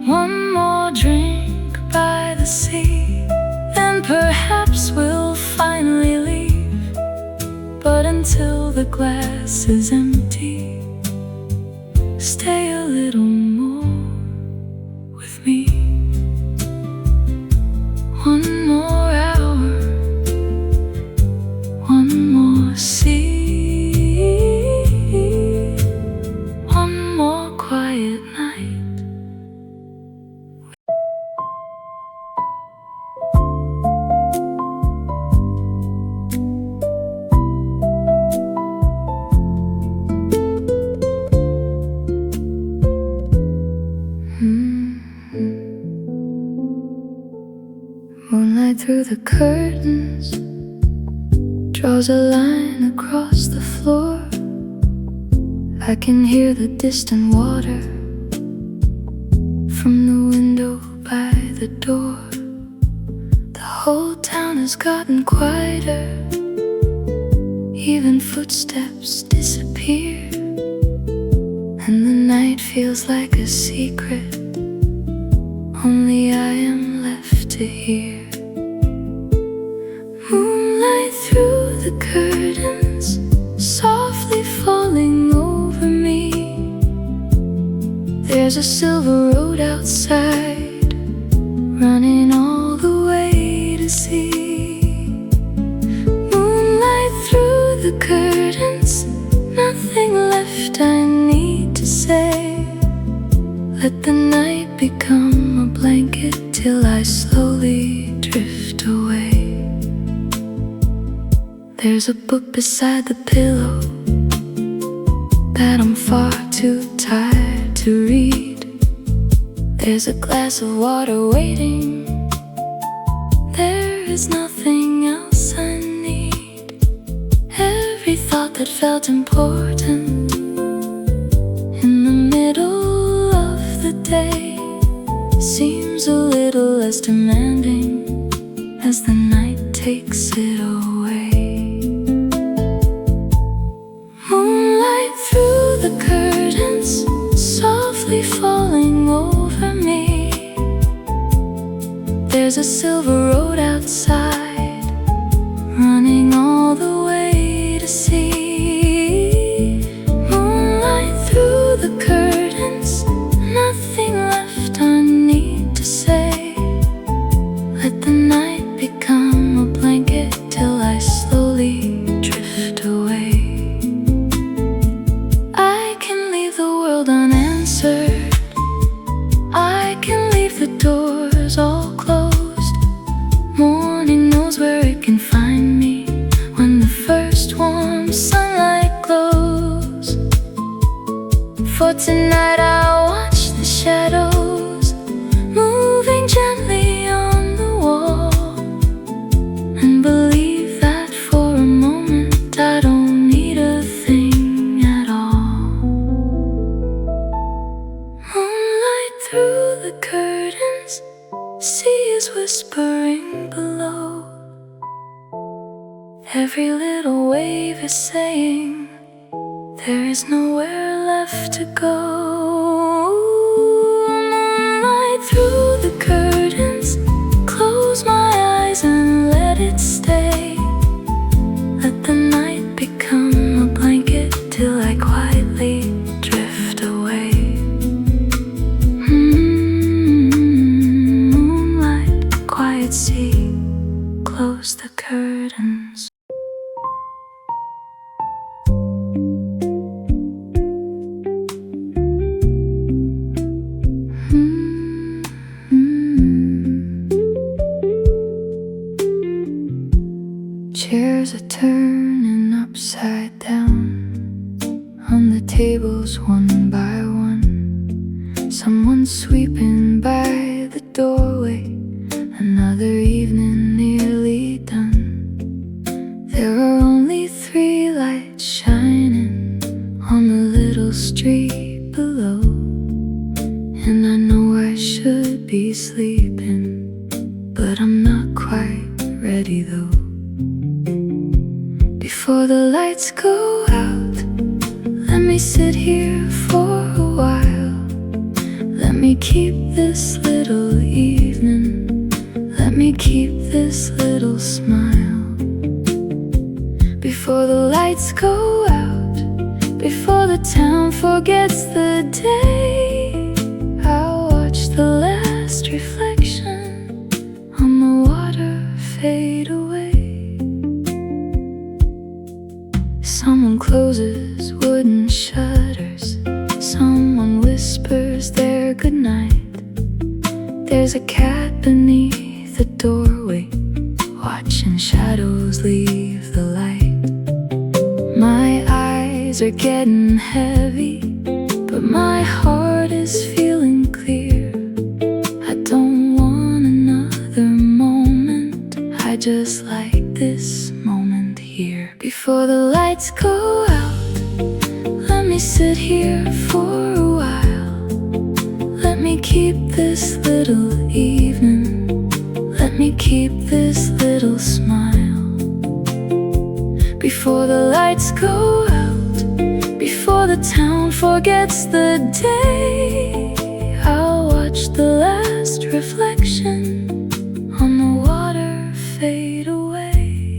One more drink by the sea, then perhaps we'll finally leave. But until the glass is empty, stay a little more with me. One more hour, one more sea, one more quiet night. Moonlight through the curtains draws a line across the floor. I can hear the distant water from the window by the door. The whole town has gotten quieter. Even footsteps disappear, and the night feels like a secret only I am left to hear. Moonlight through the curtains, softly falling over me. There's a silver road outside, running all the way to sea. Moonlight through the curtains, nothing left I need to say. Let the night become a blanket till I slowly drift away. There's a book beside the pillow that I'm far too tired to read. There's a glass of water waiting. There is nothing else I need. Every thought that felt important in the middle of the day seems a little less demanding as the night takes it away. Moonlight through the curtains, softly falling over me. There's a silver road outside, running all the way to sea. Moonlight through the curtains, nothing left I need to say. Let the night become a blanket till I slowly drift away. I can leave the world unanswered. I can leave the doors all closed. Morning knows where it can find me when the first warm sunlight glows. For tonight I watch the shadows moving gently on the wall, and believe that for a moment I don't need a thing at all. Moonlight through the curtains, sea is whispering below. Every little wave is saying there is nowhere left to go. Moonlight through the curtains, close my eyes and one by one. Someone's sweeping by the doorway. Another evening nearly done. There are only 3 lights shining on the little street below. And I know I should be sleeping, but I'm not quite ready though. Before the lights go out, let me sit here for a while. Let me keep this little evening. Let me keep this little smile. Before the lights go out, before the town forgets the day, I'll watch the last reflection on the water fade away. Someone closes wooden shutters. Someone whispers their goodnight. There's a cat beneath the doorway, watching shadows leave the light. My eyes are getting heavy, but my heart is feeling clear. I don't want another moment, I just like this moment here. Before the lights go out, let me sit here for a while. Let me keep this little evening. Let me keep this little smile. Before the lights go out, before the town forgets the day, I'll watch the last reflection on the water fade away.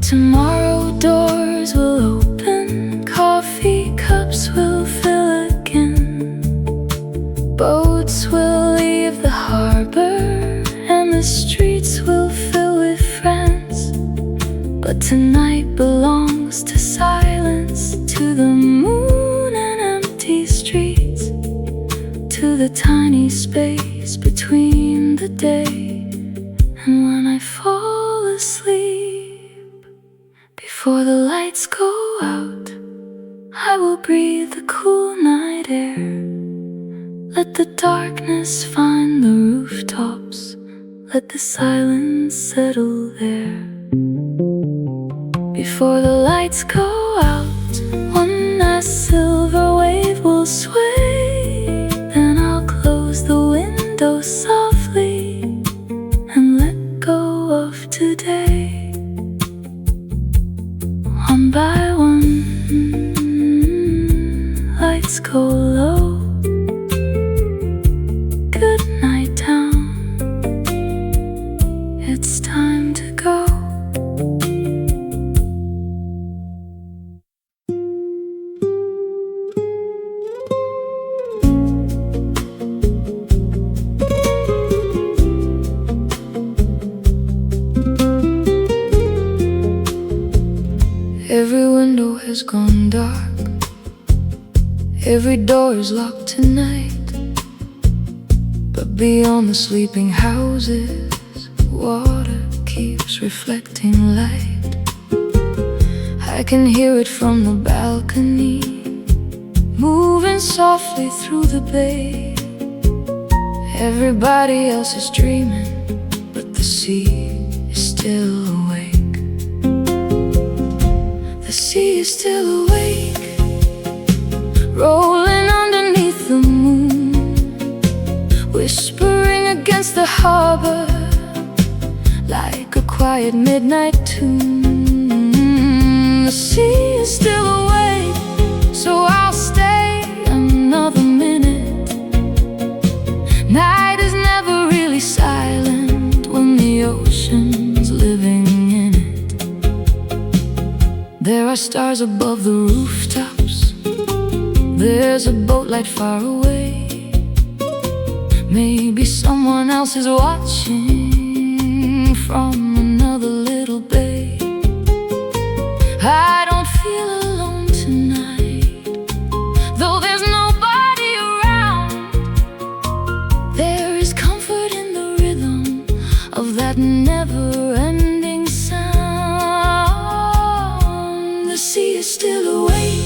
Tomorrow doors will open, coffee cups will fill again, boats will leave the harbor, and the streets will fill with friends. But tonight belongs to silence, to the moon and empty streets, to the tiny space between the day and when I fall asleep. Before the lights go out, I will breathe the cool night air. Let the darkness find the rooftops. Let the silence settle there. Before the lights go out, one last silver wave will sway. Then I'll close the window softly and let go of today. One by one, lights go low. Good night town, it's time to go. Every window has gone dark. Every door is locked tonight. But beyond the sleeping houses, water keeps reflecting light. I can hear it from the balcony, moving softly through the bay. Everybody else is dreaming, but the sea is still awake. The sea is still awake, rolling underneath the moon, whispering against the harbor like a quiet midnight tune. The sea is still awake, so I'll stay another minute. Night is never really silent when the ocean's living in it. There are stars above the rooftops. There's a boat light far away. Maybe someone else is watching from another little bay. I don't feel alone tonight, though there's nobody around. There is comfort in the rhythm of that never-ending sound. The sea is still awake,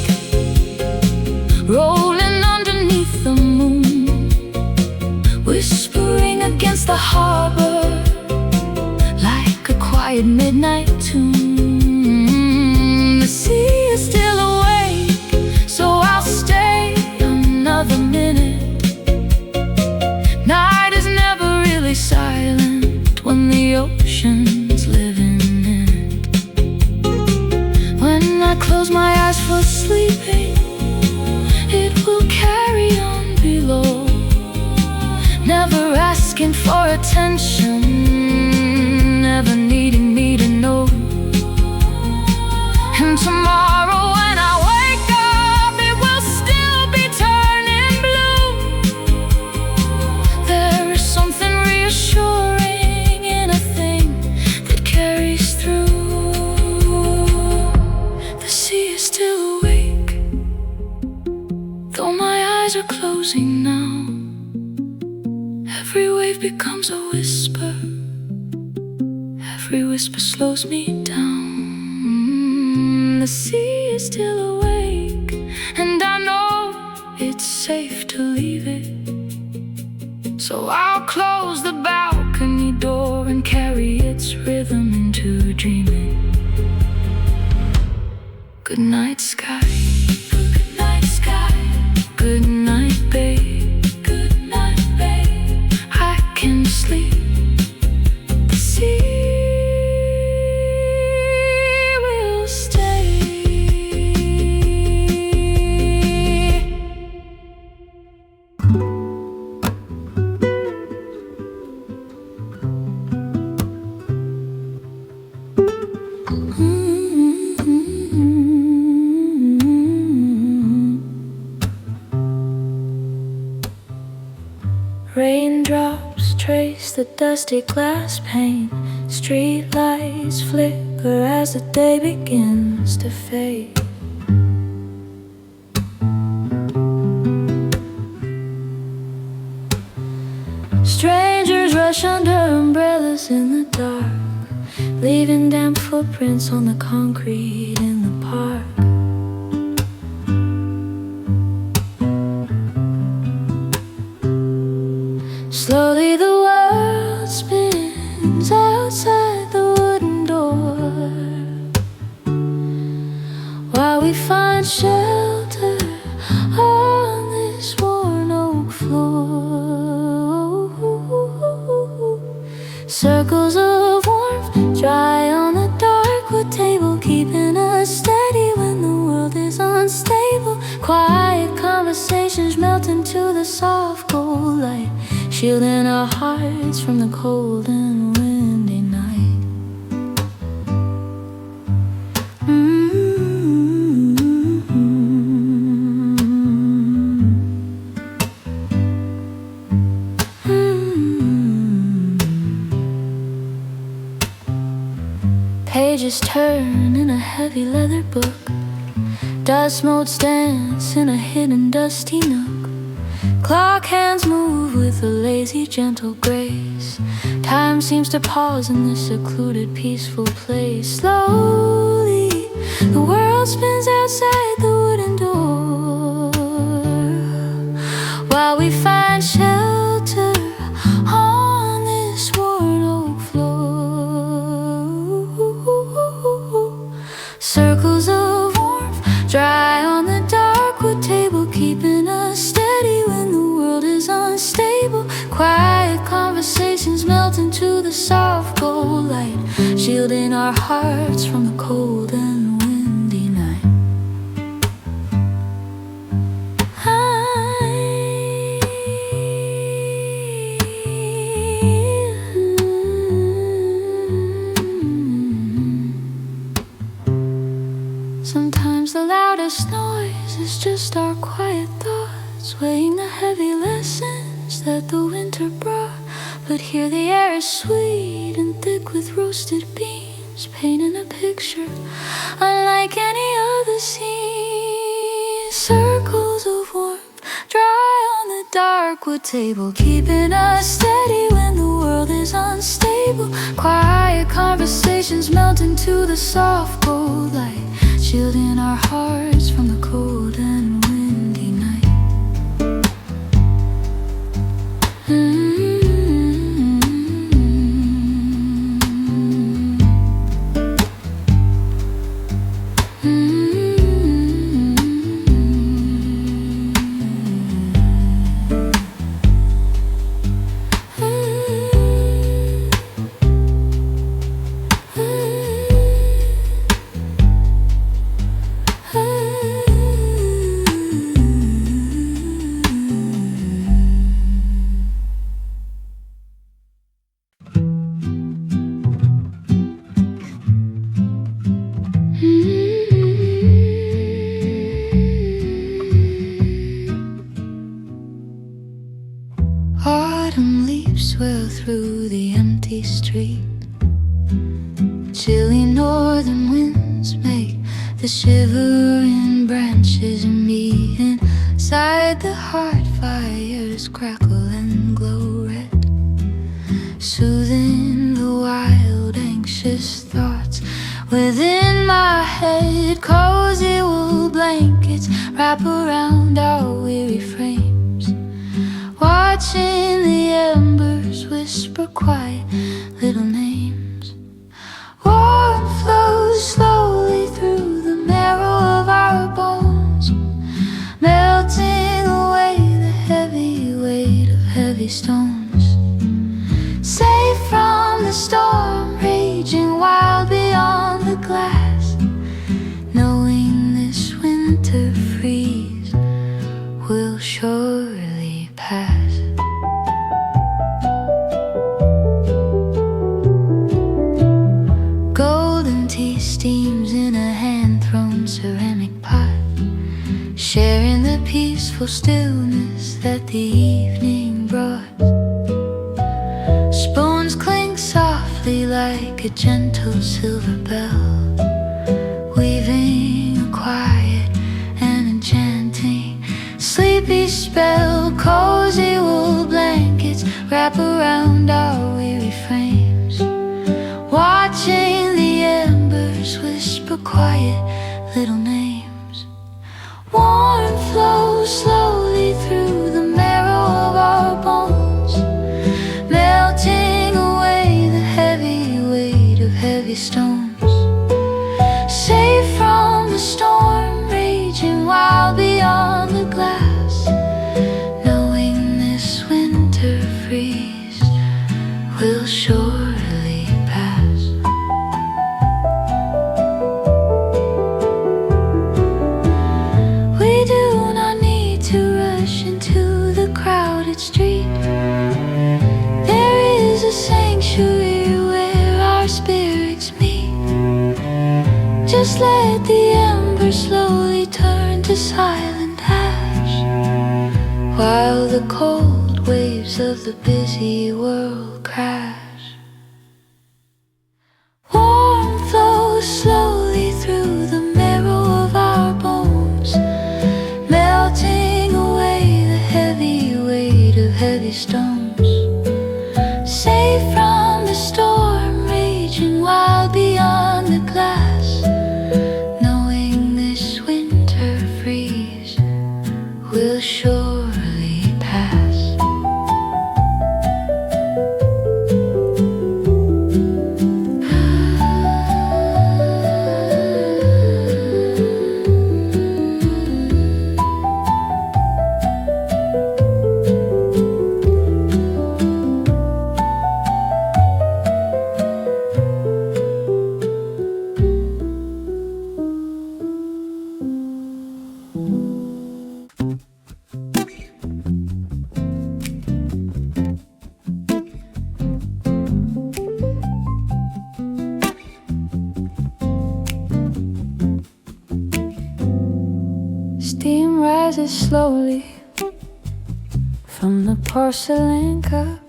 eyes are closing now. Every wave becomes a whisper. Every whisper slows me down. The sea is still awake, and I know it's safe to leave it. So I'll close the balcony door and carry its rhythm into dreaming. Good night, sky. Good night, sky. Good night, babe. Good night, babe. I can sleep. The sea will stay. Raindrops trace the dusty glass pane. Street lights flicker as the day begins to fade. Strangers rush under umbrellas in the dark, leaving damp footprints on the concrete in the park. Slowly the world spins outside the wooden door, while we find shelter on this worn oak floor. Circles of warmth dry on the dark wood table, keeping us steady when the world is unstable. Quiet conversations melt into the soft gold light, shielding our hearts from the cold and windy night. Pages turn in a heavy leather book. Dust motes dance in a hidden dusty nook. Clock hands move with a lazy, gentle grace. Time seems to pause in this secluded, peaceful place. Slowly, the world spins outside the wooden door, while we find shelter on this worn oak floor. Circles of warmth dry on the dark wood table, keeping us steady when the world is unstable. Quiet conversations melt into the soft gold light, shielding our hearts from the cold and windy night. Sometimes the loudest noise is just our quiet thoughts, weighing the heavy lessons that the winter brought. But here the air is sweet and thick with roasted beans, painting a picture unlike any other scene. Circles of warmth dry on the dark wood table, keeping us steady when the world is unstable. Quiet conversations melt into the soft gold light, shielding our hearts from the cold and windy night. Autumn leaves swirl through the empty street. Chilly northern winds make the shivering branches meet, and Inside the heart fires crackle and glow red, soothing the wild anxious thoughts within my head. Cozy wool blankets wrap around our weary frames, watching the embers whisper quiet little names. Warmth flows slowly through the marrow of our bones, melting away the heavy weight of heavy stones. Safe from the storm raging wild beyond the glass, knowing this winter freeze will surely pass. Golden tea steams in a hand-thrown ceramic pot, sharing the peaceful stillness that the evening brought. Spoons clink softly like a gentle silver bell, weaving a quiet and enchanting sleepy spell. Cozy wool blankets wrap around our weary frames, watching the embers whisper quiet little names. Warmth flows slowly through the marrow of our bones, melting away the heavy weight of heavy stones. Safe from the storm raging wild beyond the glass, knowing this winter freeze will surely pass. We do not need to rush into the crowded street. There is a sanctuary where our spirits meet. Just let the embers slowly turn to silent ash, while the cold waves of the busy world crash. Warmth flows slowly through the marrow of our bones, melting away the heavy weight of heavy stones. Safe from the storm raging wild beyond the glass, knowing this winter freeze will surely pass. Steam rises slowly from the porcelain cup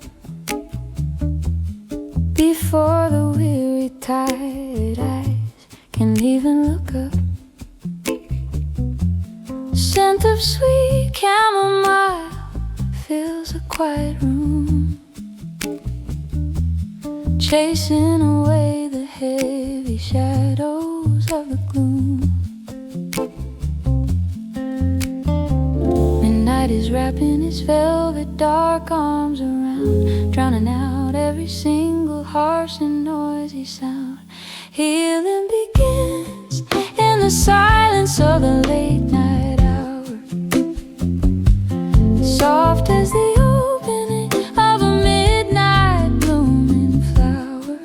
before the weary tired eyes can even look up. Scent of sweet chamomile fills a quiet room, chasing away the heavy shadows of the gloom. Midnight is wrapping its velvet dark arms around, drowning out every single harsh and noisy sound. Healing begins in the silence of the late night hour, soft as the opening of a midnight blooming flower.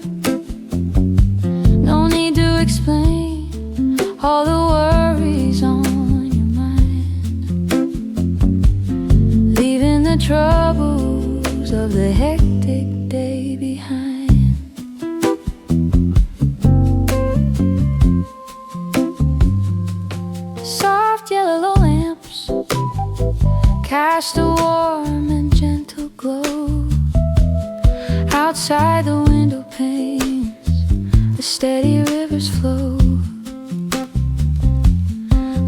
No need to explain all the worries on your mind, leaving the troubles of the hectic day behind. Soft yellow lamps cast a warm and gentle glow. Outside the window panes, the steady rivers flow.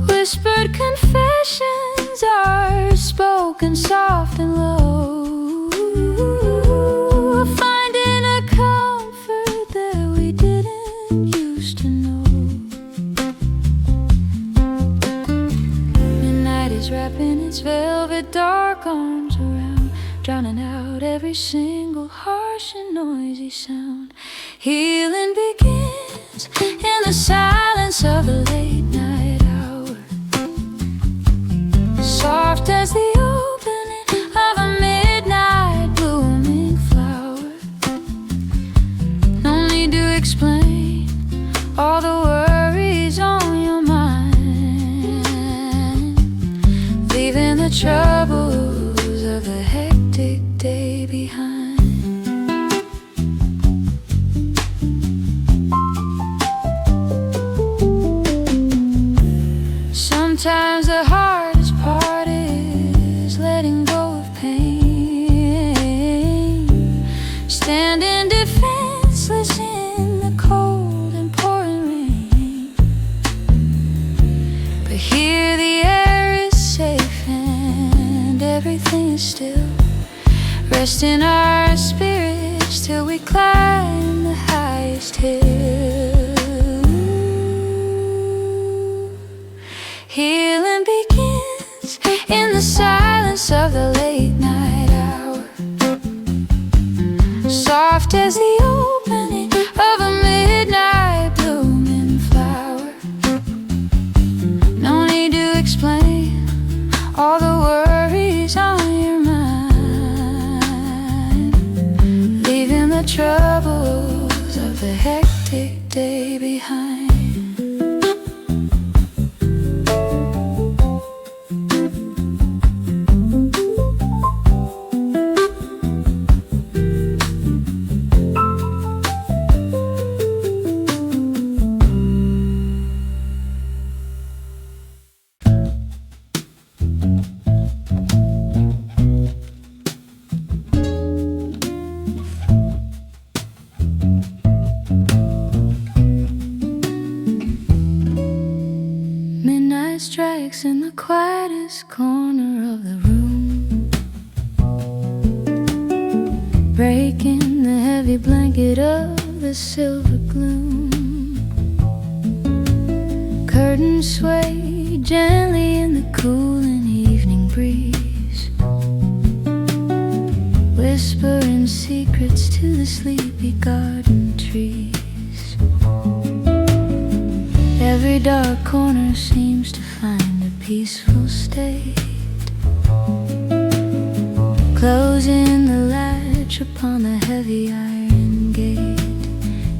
Whispered confessions are spoken soft and low, finding a comfort that we didn't used to know. Midnight is wrapping its velvet dark arms around, drowning out every single harsh and noisy sound. Healing begins in the silence of the late night hour, soft as the opening of a midnight blooming flower. No need to explain all the worries on your mind, leaving the troubles of the hectic day behind. Sometimes the hardest part is letting go of pain, standing defenseless in the cold and pouring rain. But here the air is safe and everything is still. Rest in our spirits till we climb the highest hill. Healing begins in the silence of the late night hour, soft as the opening of a midnight blooming flower. No need to explain all the worries on your mind, leaving the troubles of the hectic day behind. Strikes in the quietest corner of the room, breaking the heavy blanket of the silver gloom. Curtains sway gently in the cooling evening breeze, whispering secrets to the sleepy garden trees. Every dark corner seems to find a peaceful state, closing the latch upon the heavy iron gate.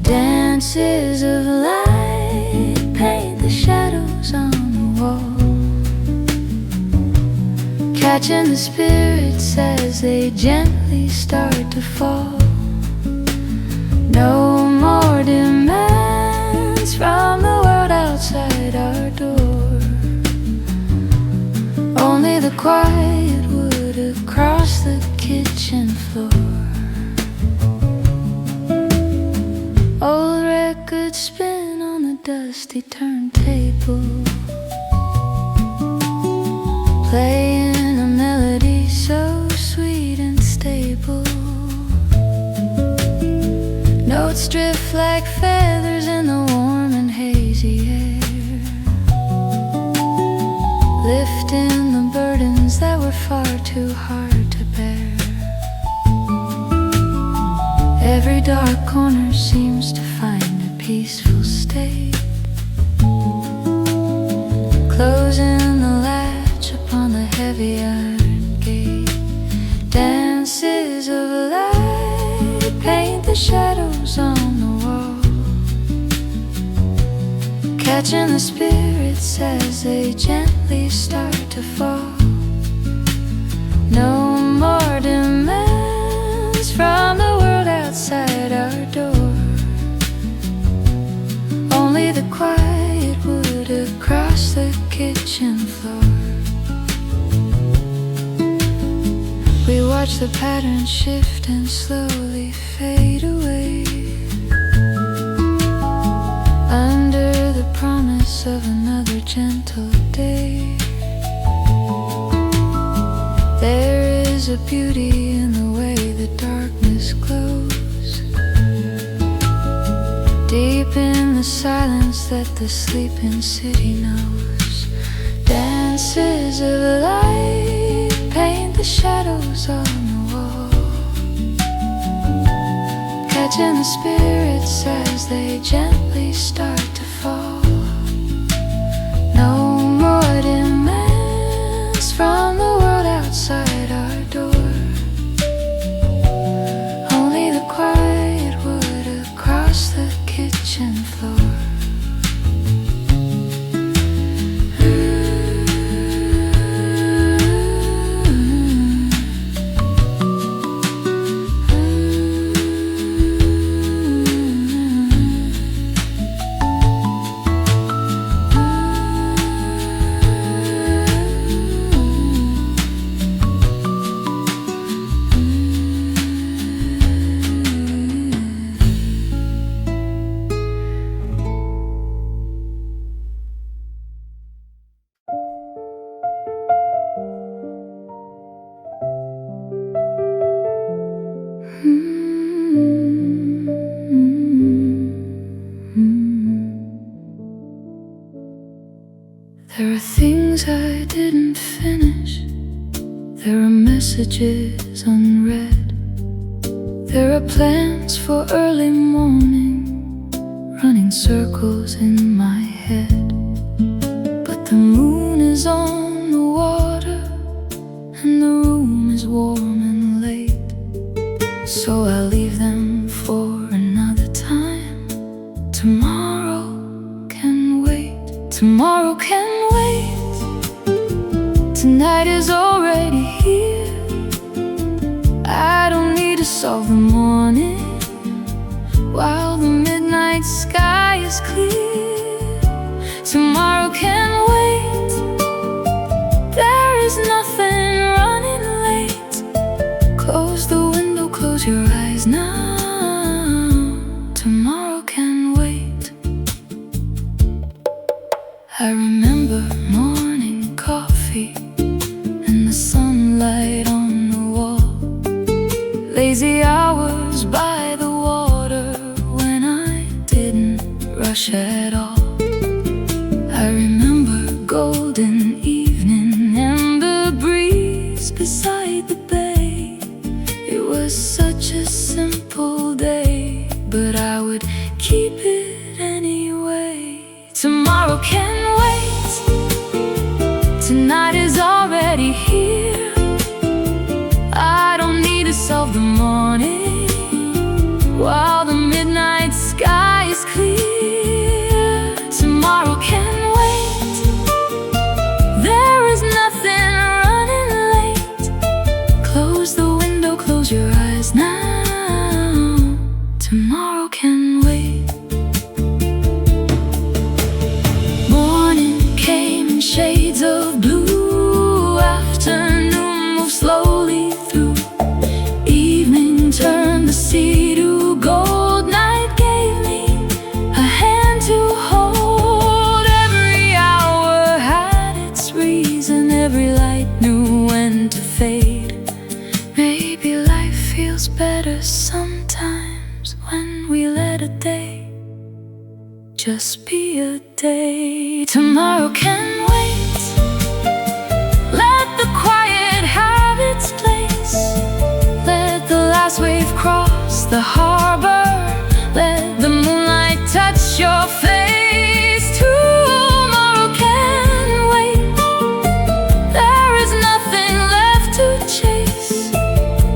Dances of light paint the shadows on the wall, catching the spirits as they gently start to fall. No more demands from the world outside our door, only the quiet wood across the kitchen floor. Old records spin on the dusty turntable, playing a melody so sweet and stable. Notes drift like feathers in the warm and hazy air, lifting the burdens that were far too hard to bear. Every dark corner seems to find a peaceful state, closing the latch upon the heavy iron gate. Dances of light paint the shadows on the wall, catching the spirits as they gently start to fall. No more demands from the world outside our door, only the quiet wood across the kitchen floor. We watch the pattern shift and slowly fade away, under the promise of another gentle day. There There's a beauty in the way the darkness glows, deep in the silence that the sleeping city knows. Dances of light paint the shadows on the wall, catching the spirits as they gently start to fall. No more demands from the world outside our door, only the quiet wood across the kitchen floor. There are things I didn't finish, there are messages unread, there are plans for early morning, running circles in my head. But the moon is on the water, and the room is warm and late, so I'll leave them for another time. Tomorrow can wait, tomorrow can wait. Tonight is already here, I don't need to solve the morning while the midnight sky is clear. Tomorrow can wait, there is nothing running late. Close the window, close your eyes now. Tomorrow can wait. I remember morning coffee and the sunlight on the wall, lazy hours by the water when I didn't rush at all. I remember golden evening and the breeze beside the bay. It was such a simple day, but I would keep it anyway. Tomorrow can wait, tonight is already here, I don't need to solve the morning while the midnight sky is clear. Tomorrow can wait, there is nothing running late. Close the window, close your eyes now. Tomorrow can wait. Morning came in shades of blue, afternoon moved slowly through, evening turned the sea to gold. Night gave me a hand to hold. Every hour had its reason, every light knew when to fade. Maybe life feels better sometimes when we let a day just be a day. Tomorrow can wait, let the quiet have its place. Let the last wave cross the harbor, let the moonlight touch your face. Tomorrow can wait, there is nothing left to chase.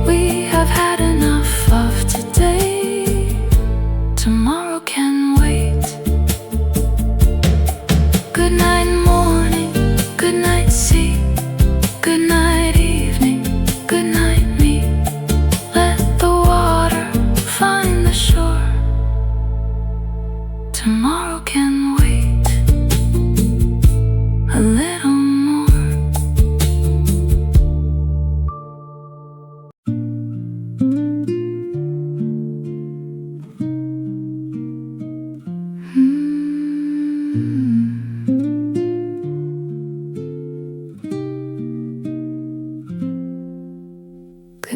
We have had enough of today. Tomorrow can wait. Good night, morning.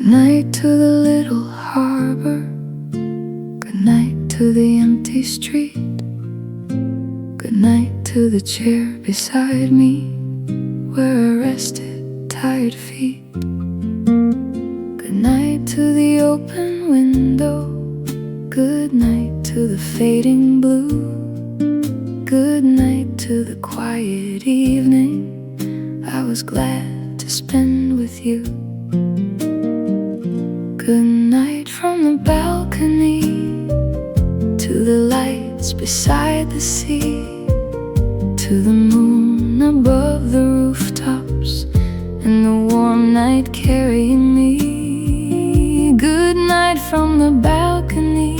Good night to the little harbor. Good night to the empty street. Good night to the chair beside me, where I rested tired feet. Good night to the open window. Good night to the fading blue. Good night to the quiet evening I was glad to spend with you. Good night from the balcony to the lights beside the sea, to the moon above the rooftops and the warm night carrying me. Good night from the balcony,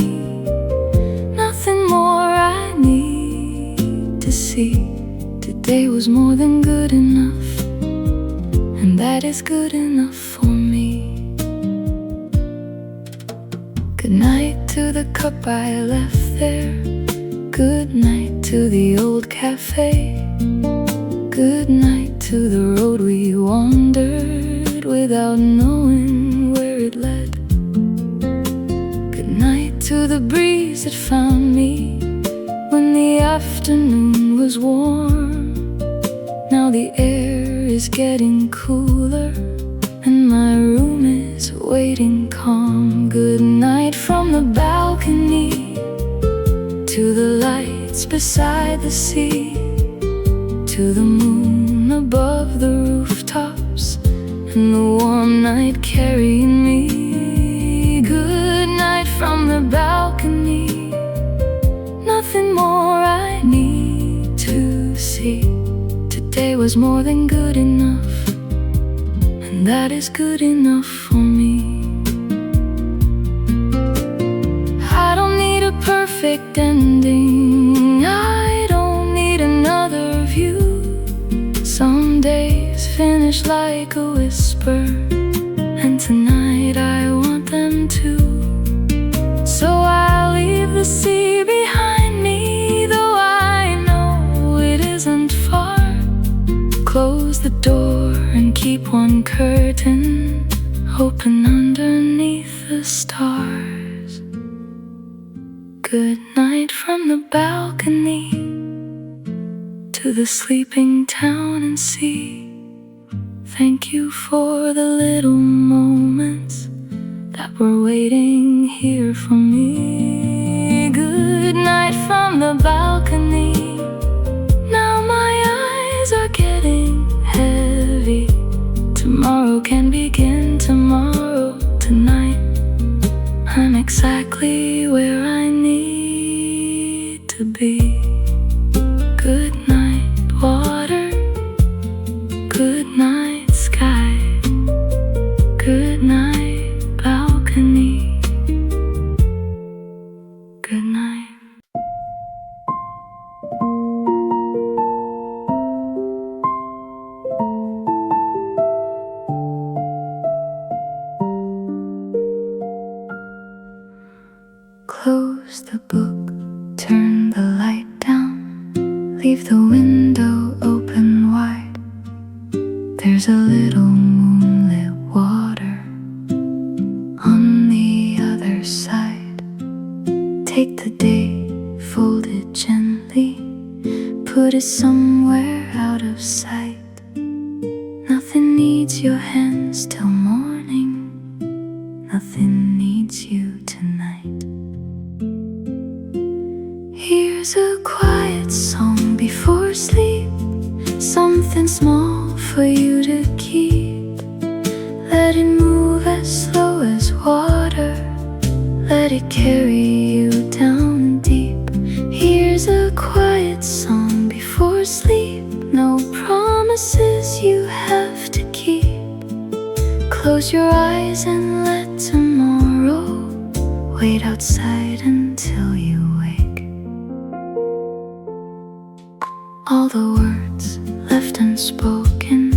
nothing more I need to see. Today was more than good enough, and that is good enough for me. Good night to the cup I left there. Good night to the old cafe. Good night to the road we wandered without knowing where it led. Good night to the breeze that found me when the afternoon was warm. Now the air is getting cooler and my room is waiting calm. Good night from the balcony to the lights beside the sea, to the moon above the rooftops and the warm night carrying me. Good night from the balcony, nothing more I need to see. Today was more than good enough, and that is good enough for me. I don't need a perfect ending, I don't need another view. Some days finish like a whisper, and tonight I want them to. So I'll leave the sea behind me, though I know it isn't far. Close the door and keep one curtain open underneath the stars. Good night from the balcony to the sleeping town and sea. Thank you for the little moments that were waiting here for me. Good night from the balcony. Now my eyes are getting heavy. Tomorrow can begin tomorrow. Tonight I'm exactly where I need to be. Good night, water. Good night, sky. Good night, balcony. Good night. Close the book, turn the light down, leave the window open wide. There's a little moonlit water on the other side. Take the day, fold it gently, put it somewhere out of sight. Nothing needs your hands till morning, nothing needs you tonight. Here's a quiet song before sleep, something small for you to keep. Let it move as slow as water, let it carry you down deep. Here's a quiet song before sleep, no promises you have to keep. Close your eyes and let tomorrow wait outside until you wake. All the words left unspoken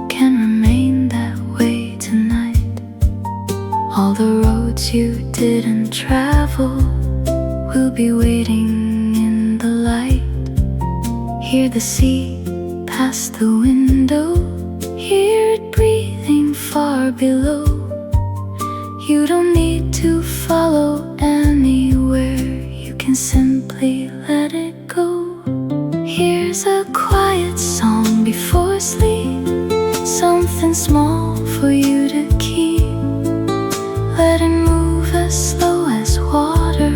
can remain that way tonight. All the roads you didn't travel will be waiting in the light. Hear the sea past the window, hear it breathing far below. You don't need to follow anywhere, you can simply let it go. Here's a quiet song before sleep, something small for you to keep. Let it move as slow as water,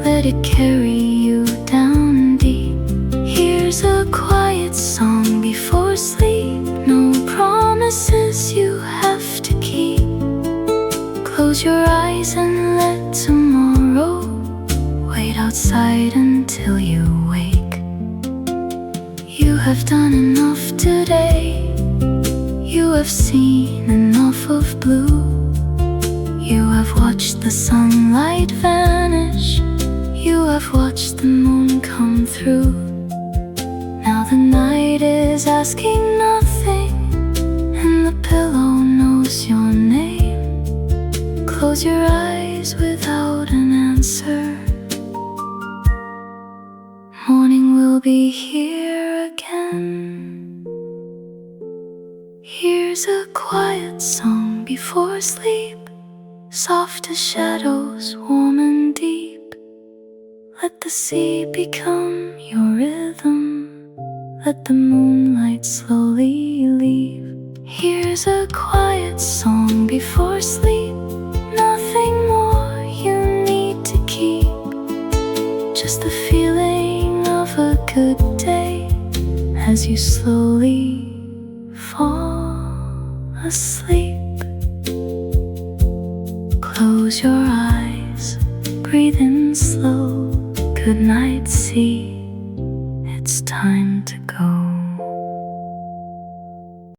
let it carry you down deep. Here's a quiet song before sleep, no promises you have to keep. Close your eyes and let tomorrow wait outside until you wake. You have done enough today, you have seen enough of blue. You have watched the sunlight vanish, you have watched the moon come through. Now the night is asking nothing, and the pillow knows your name. Close your eyes without an answer, morning will be here again. Here's a quiet song before sleep, soft as shadows, warm and deep. Let the sea become your rhythm, let the moonlight slowly leave. Here's a quiet song before sleep, nothing more you need to keep, just the feeling of a good day as you slowly fall asleep. Close your eyes, breathe in slow. Good night, sea, it's time to go.